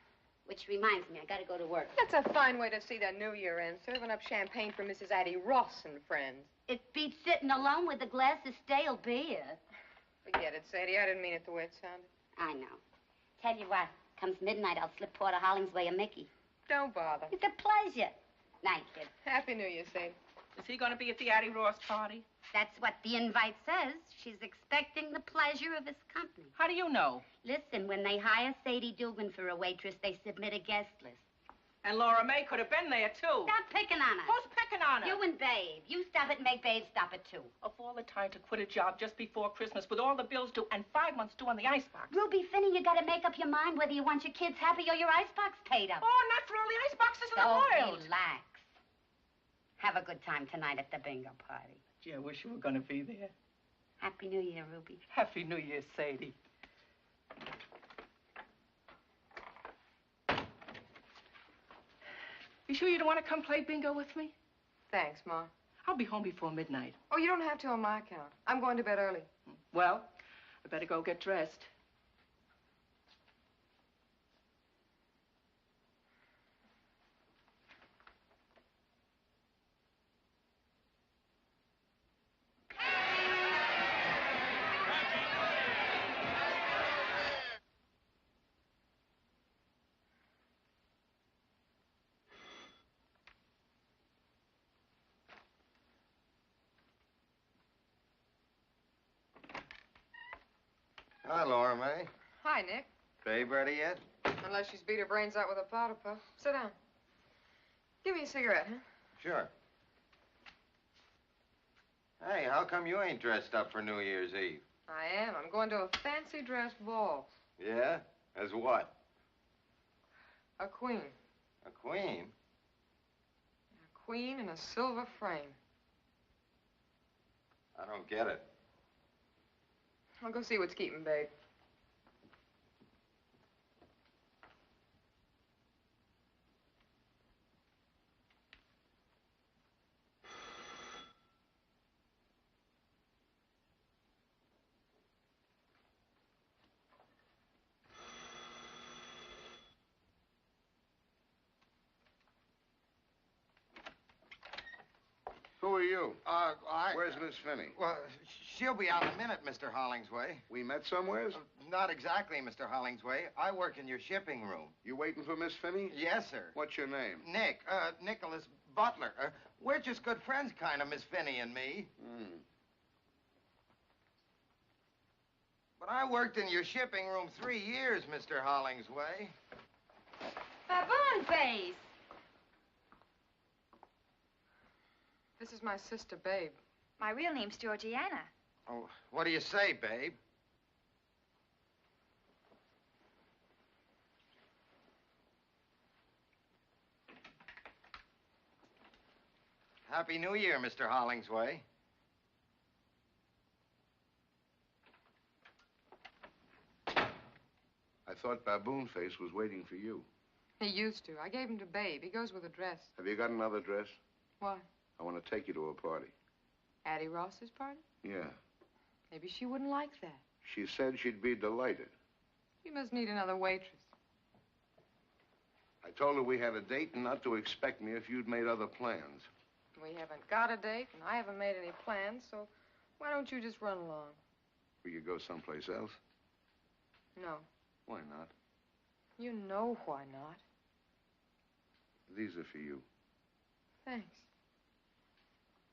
Which reminds me, I gotta go to work. That's a fine way to see the New Year end, serving up champagne for Mrs. Addie Ross and friends. It beats sitting alone with a glass of stale beer. Forget it, Sadie. I didn't mean it the way it sounded. I know. Tell you what, comes midnight, I'll slip Porter Hollingsway a Mickey. Don't bother. It's a pleasure. Night, kid. Happy New Year, Sadie. Is he going to be at the Addie Ross party? That's what the invite says. She's expecting the pleasure of his company. How do you know? Listen, when they hire Sadie Dugan for a waitress, they submit a guest list. And Laura May could have been there, too. Stop picking on her. Who's picking on her? You and Babe. You stop it and make Babe stop it, too. Of all the time to quit a job just before Christmas with all the bills due and 5 months due on the icebox. Ruby Finney, you gotta make up your mind whether you want your kids happy or your icebox paid up. Oh, not for all the iceboxes in the world. Relax. Have a good time tonight at the bingo party. Gee, I wish you were going to be there. Happy New Year, Ruby. Happy New Year, Sadie. You sure you don't want to come play bingo with me? Thanks, Ma. I'll be home before midnight. Oh, you don't have to on my account. I'm going to bed early. Well, I better go get dressed. Hi, Laura May. Hi, Nick. Babe ready yet? Unless she's beat her brains out with a powder puff. Sit down. Give me a cigarette, huh? Sure. Hey, how come you ain't dressed up for New Year's Eve? I am. I'm going to a fancy dress ball. Yeah? As what? A queen. A queen? A queen in a silver frame. I don't get it. I'll go see what's keeping Babe. Who are you? Where's Miss Finney? Well, she'll be out in a minute, Mr. Hollingsway. We met somewheres? Not exactly, Mr. Hollingsway. I work in your shipping room. You waiting for Miss Finney? Yes, sir. What's your name? Nick, Nicholas Butler. We're just good friends, kind of, Miss Finney and me. But I worked in your shipping room 3 years, Mr. Hollingsway. Baboon face. This is my sister, Babe. My real name's Georgiana. Oh, what do you say, Babe? Happy New Year, Mr. Hollingsway. I thought Baboon Face was waiting for you. He used to. I gave him to Babe. He goes with a dress. Have you got another dress? Why? I want to take you to a party. Addie Ross's party? Yeah. Maybe she wouldn't like that. She said she'd be delighted. You must need another waitress. I told her we had a date and not to expect me if you'd made other plans. We haven't got a date, and I haven't made any plans, so why don't you just run along? Will you go someplace else? No. Why not? You know why not. These are for you. Thanks.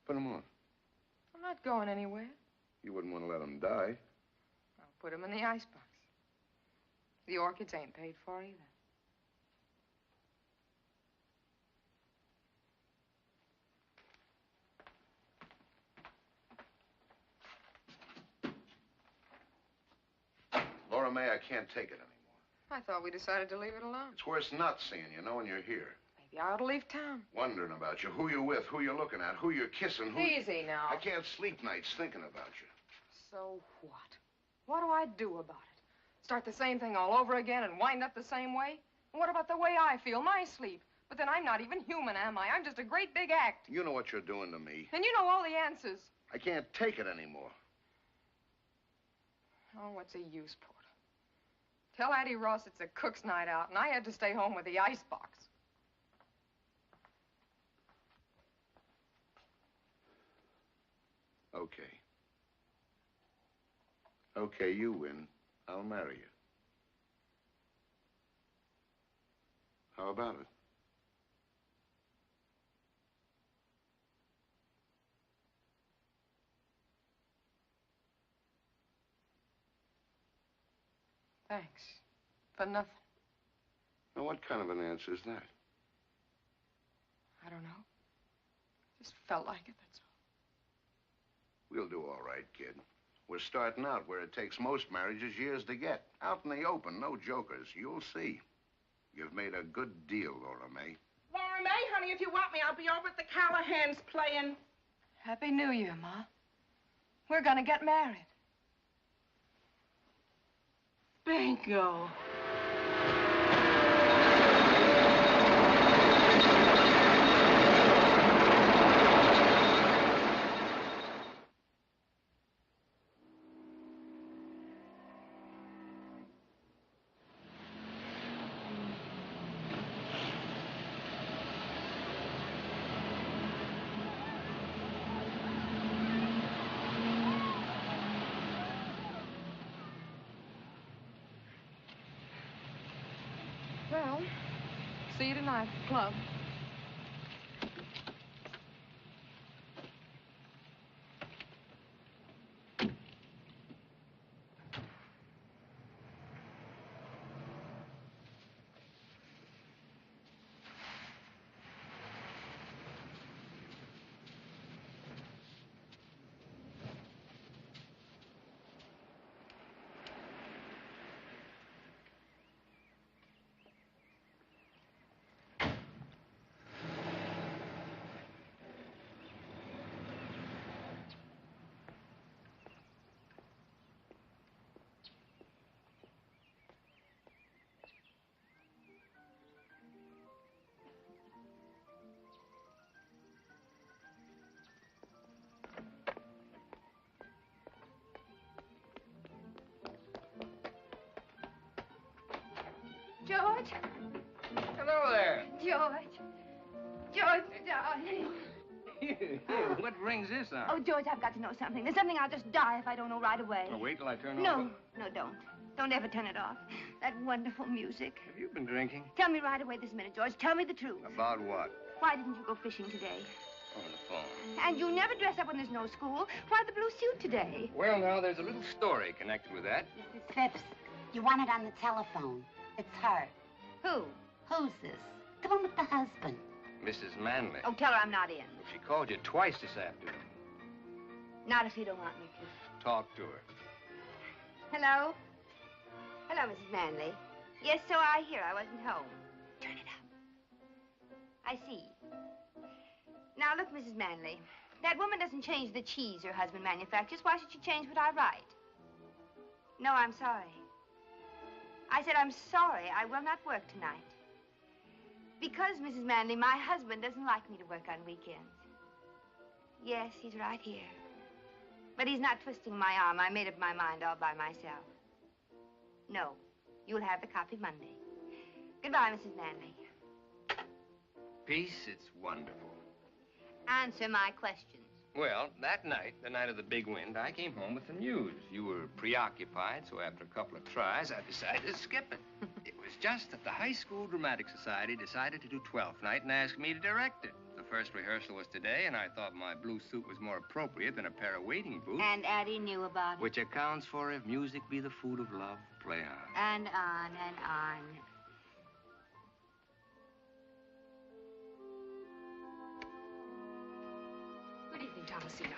Put them on. I'm not going anywhere. You wouldn't want to let them die. I'll put them in the icebox. The orchids ain't paid for either. May, I can't take it anymore. I thought we decided to leave it alone. It's worse not seeing you, knowing you're here. Maybe I ought to leave town. Wondering about you, who you're with, who you're looking at, who you're kissing, who... Easy now. I can't sleep nights thinking about you. So what? What do I do about it? Start the same thing all over again and wind up the same way? What about the way I feel, my sleep? But then I'm not even human, am I? I'm just a great big act. You know what you're doing to me. And you know all the answers. I can't take it anymore. Oh, what's the use, Porter? Tell Addie Ross it's a cook's night out, and I had to stay home with the icebox. Okay. Okay, you win. I'll marry you. How about it? Thanks. For nothing. Now, what kind of an answer is that? I don't know. Just felt like it, that's all. We'll do all right, kid. We're starting out where it takes most marriages years to get. Out in the open, no jokers. You'll see. You've made a good deal, Laura May. Laura May, honey, if you want me, I'll be over at the Callahans playing. Happy New Year, Ma. We're gonna get married. Bingo. Well, see you tonight at the club. George? Hello there. George. George, darling. Here, what brings this on? Oh, George, I've got to know something. There's something I'll just die if I don't know right away. Oh, wait till I turn No, over. no, don't. Don't ever turn it off. That wonderful music. Have you been drinking? Tell me right away this minute, George. Tell me the truth. About what? Why didn't you go fishing today? On the phone. And you never dress up when there's no school. Why the blue suit today? Well, now, there's a little story connected with that. Mrs. Phipps, you want it on the telephone. It's her. Who? Who's this? The one with the husband. Mrs. Manley. Oh, tell her I'm not in. She called you twice this afternoon. Not if you don't want me to. Talk to her. Hello? Hello, Mrs. Manley. Yes, so I hear. I wasn't home. Turn it up. I see. Now, look, Mrs. Manley. That woman doesn't change the cheese her husband manufactures. Why should she change what I write? No, I'm sorry. I said I'm sorry. I will not work tonight. Because, Mrs. Manley, my husband doesn't like me to work on weekends. Yes, he's right here. But he's not twisting my arm. I made up my mind all by myself. No, you'll have the copy Monday. Goodbye, Mrs. Manley. Peace, it's wonderful. Answer my questions. Well, that night, the night of the big wind, I came home with the news. You were preoccupied, so after a couple of tries, I decided to skip it. It was just that the High School Dramatic Society decided to do 12th night and asked me to direct it. The first rehearsal was today, and I thought my blue suit was more appropriate than a pair of wading boots. And Addie knew about it. Which accounts for if music be the food of love, play on. And on and on. Good evening, Thomasino.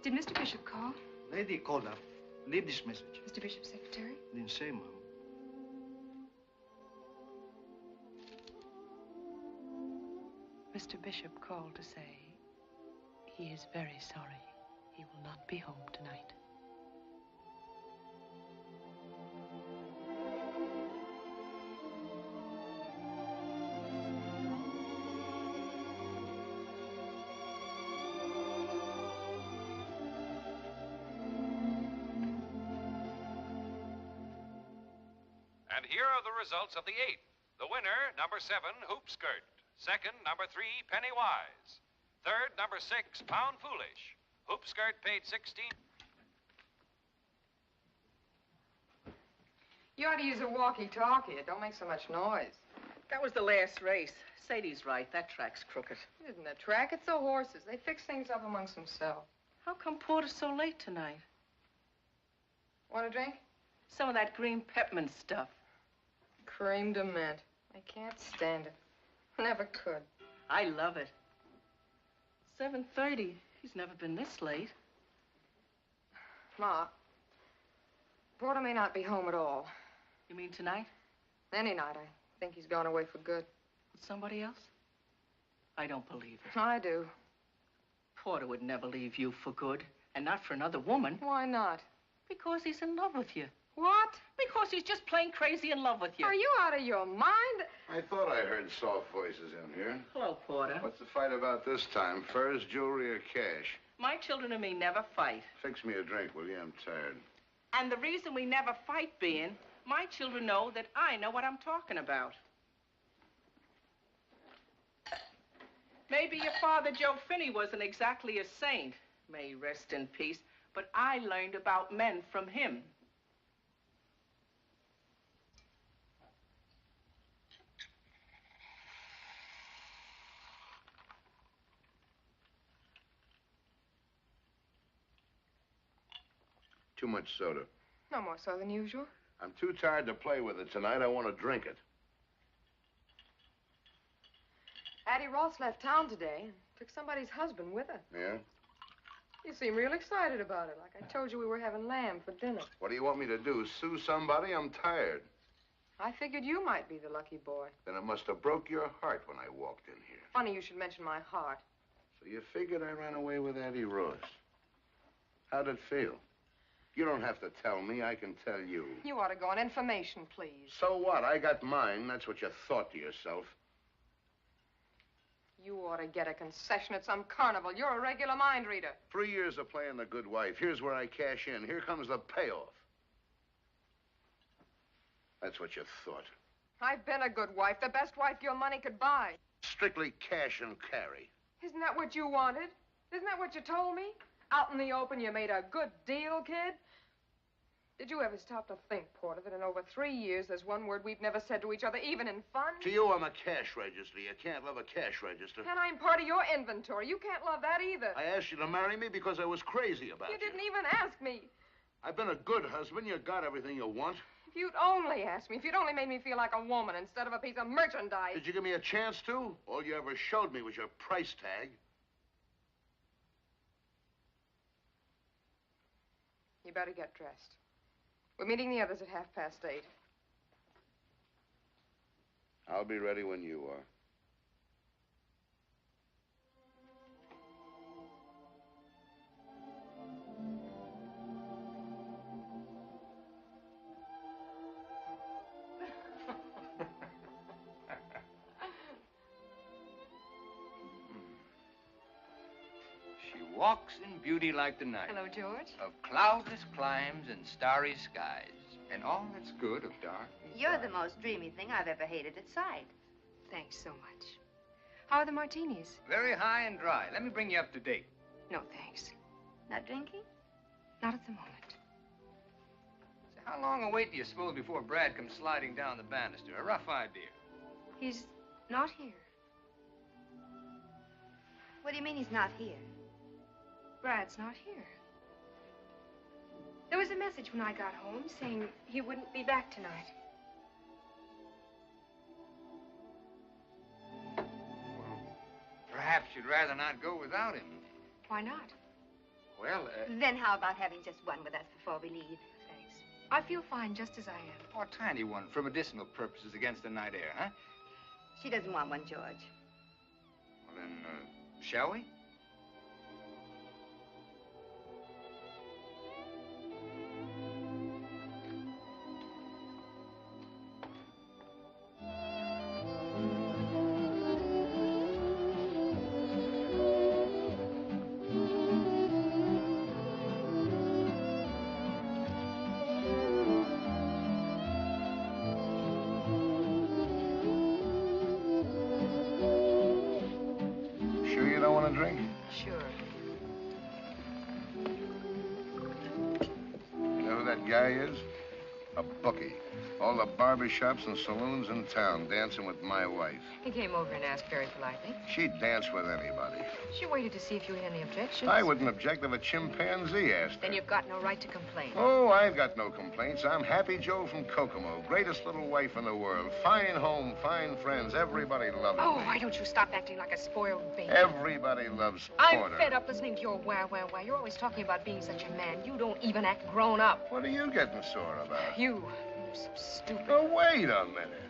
Did Mr. Bishop call? Lady called up. Leave this message. Mr. Bishop's secretary? Didn't say, Mom. Mr. Bishop called to say he is very sorry. He will not be home tonight. And here are the results of the 8th. The winner, number 7, Hoop Skirt. Second, number 3, Pennywise. Third, number 6, Pound Foolish. Hoop Skirt paid 16. You ought to use a walkie-talkie. It don't make so much noise. That was the last race. Sadie's right. That track's crooked. It isn't a track. It's the horses. They fix things up amongst themselves. How come Porter's so late tonight? Want a drink? Some of that green peppermint stuff. Cream de mint. I can't stand it. Never could. I love it. 7:30. He's never been this late. Ma, Porter may not be home at all. You mean tonight? Any night. I think he's gone away for good. With somebody else? I don't believe it. I do. Porter would never leave you for good, and not for another woman. Why not? Because he's in love with you. What? Because he's just plain crazy in love with you. Are you out of your mind? I thought I heard soft voices in here. Hello, Porter. What's the fight about this time? Furs, jewelry, or cash? My children and me never fight. Fix me a drink, will you? I'm tired. And the reason we never fight being, my children know that I know what I'm talking about. Maybe your father, Joe Finney, wasn't exactly a saint. May he rest in peace. But I learned about men from him. Too much soda. No more so than usual. I'm too tired to play with it tonight. I want to drink it. Addie Ross left town today and took somebody's husband with her. Yeah? You seem real excited about it, like I told you we were having lamb for dinner. What do you want me to do? Sue somebody? I'm tired. I figured you might be the lucky boy. Then it must have broke your heart when I walked in here. Funny you should mention my heart. So you figured I ran away with Addie Ross. How'd it feel? You don't have to tell me. I can tell you. You ought to go on information, please. So what? I got mine. That's what you thought to yourself. You ought to get a concession at some carnival. You're a regular mind reader. 3 years of playing the good wife. Here's where I cash in. Here comes the payoff. That's what you thought. I've been a good wife, the best wife your money could buy. Strictly cash and carry. Isn't that what you wanted? Isn't that what you told me? Out in the open, you made a good deal, kid? Did you ever stop to think, Porter, that in over 3 years, there's one word we've never said to each other, even in fun? To you, I'm a cash register. You can't love a cash register. And I'm part of your inventory. You can't love that either. I asked you to marry me because I was crazy about you. You didn't even ask me. I've been a good husband. You got everything you want. If you'd only asked me, if you'd only made me feel like a woman instead of a piece of merchandise. Did you give me a chance to? All you ever showed me was your price tag. You better get dressed. We're meeting the others at 8:30. I'll be ready when you are. She walks in beauty like the night. Hello, George. Of cloudless climes and starry skies. And all that's good of dark. You're the most dreamy thing I've ever hated at sight. Thanks so much. How are the martinis? Very high and dry. Let me bring you up to date. No, thanks. Not drinking? Not at the moment. So how long a wait do you suppose before Brad comes sliding down the banister? A rough idea. He's not here. What do you mean he's not here? Brad's not here. There was a message when I got home saying he wouldn't be back tonight. Perhaps you'd rather not go without him. Why not? Well, Then how about having just one with us before we leave? Thanks. I feel fine just as I am. or a tiny one for medicinal purposes against the night air, huh? She doesn't want one, George. Well, then, shall we? Sure you don't want a drink? Sure. You know who that guy is? A bookie. All the barbershops and saloons in town dancing with my wife. He came over and asked very politely. She'd dance with anybody. She waited to see if you had any objections. I wouldn't object if a chimpanzee asked her. Then you've got no right to complain. Oh, I've got no complaints. I'm Happy Joe from Kokomo. Greatest little wife in the world. Fine home, fine friends. Everybody loves Oh, me. why don't you stop acting like a spoiled baby? Everybody loves I'm Porter. fed up listening to your wah. You're always talking about being such a man. You don't even act grown up. What are you getting sore about? You're so stupid. Oh, wait a minute.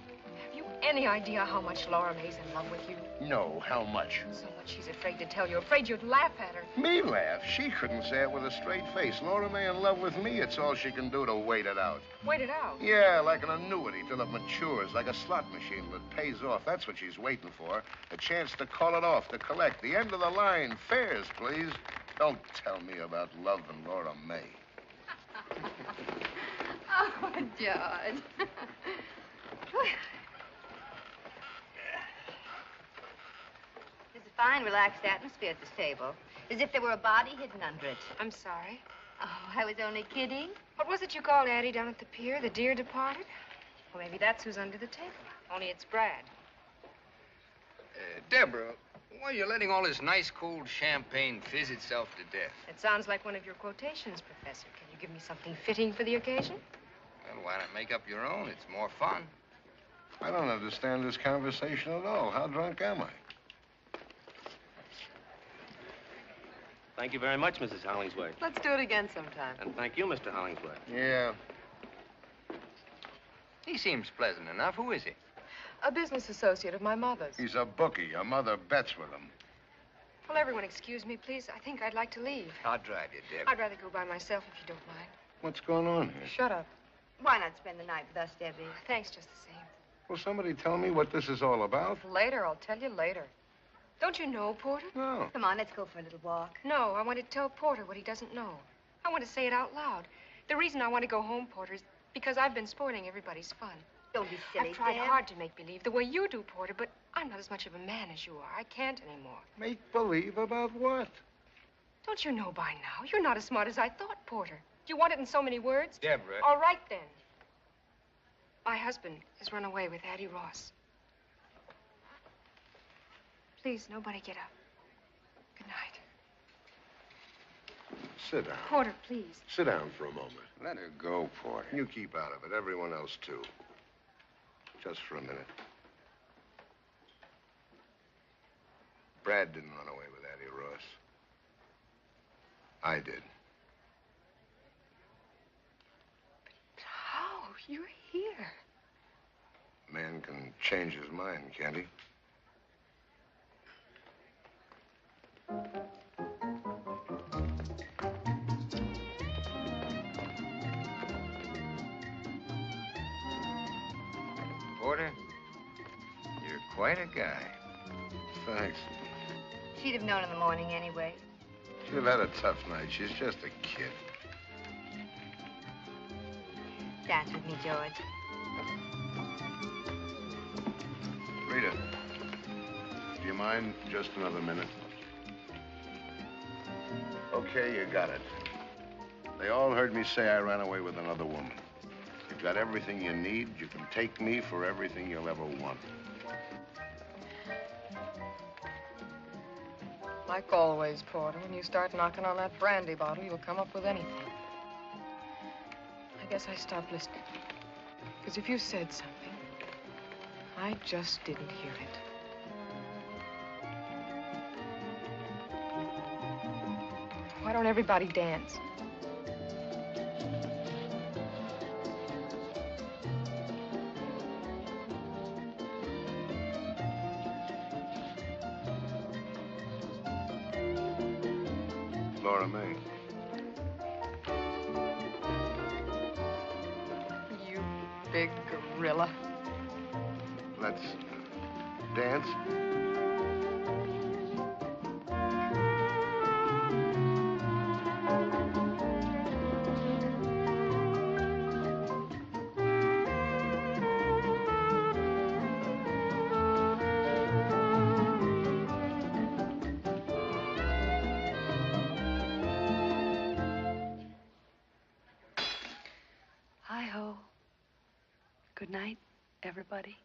Have you any idea how much Laura May's in love with you? No, how much? So much she's afraid to tell you. Afraid you'd laugh at her. Me laugh? She couldn't say it with a straight face. Laura May in love with me, it's all she can do to wait it out. Wait it out. Yeah, like an annuity till it matures, like a slot machine till it pays off. That's what she's waiting for. A chance to call it off, to collect. The end of the line. Fares, please. Don't tell me about love and Laura May. Oh, George. There's a fine, relaxed atmosphere at this table. As if there were a body hidden under it. I'm sorry. Oh, I was only kidding. What was it you called Addie down at the pier? The dear departed? Well, maybe that's who's under the table. Only it's Brad. Deborah, why are you letting all this nice cold champagne fizz itself to death? It sounds like one of your quotations, Professor. Can you give me something fitting for the occasion? Well, why not make up your own? It's more fun. I don't understand this conversation at all. How drunk am I? Thank you very much, Mrs. Hollingsworth. Let's do it again sometime. And thank you, Mr. Hollingsworth. Yeah. He seems pleasant enough. Who is he? A business associate of my mother's. He's a bookie. Your mother bets with him. Well, everyone excuse me, please. I think I'd like to leave. I'll drive you, Deborah. I'd rather go by myself if you don't mind. What's going on here? Shut up. Why not spend the night with us, Debbie? Thanks just the same. Will somebody tell me what this is all about? Later, I'll tell you later. Don't you know, Porter? No. Come on, let's go for a little walk. No, I want to tell Porter what he doesn't know. I want to say it out loud. The reason I want to go home, Porter, is because I've been spoiling everybody's fun. Don't be silly, I've tried Deb. hard to make believe the way you do, Porter, but I'm not as much of a man as you are. I can't anymore. Make believe about what? Don't you know by now? You're not as smart as I thought, Porter. You want it in so many words? Deborah. All right, then. My husband has run away with Addie Ross. Please, nobody get up. Good night. Sit down. Porter, please. Sit down for a moment. Let her go, Porter. You keep out of it. Everyone else, too. Just for a minute. Brad didn't run away with Addie Ross. I did. How? You're here. A man can change his mind, can't he? Porter, you're quite a guy. Thanks. She'd have known in the morning anyway. She'll have had a tough night. She's just a kid. Dance with me, George. Rita, do you mind just another minute? Okay, you got it. They all heard me say I ran away with another woman. You've got everything you need. You can take me for everything you'll ever want. Like always, Porter, when you start knocking on that brandy bottle, you'll come up with anything. I guess I stopped listening. Because if you said something, I just didn't hear it. Why don't everybody dance? Laura May. You big gorilla. Let's dance. Hi-ho. Good night, everybody.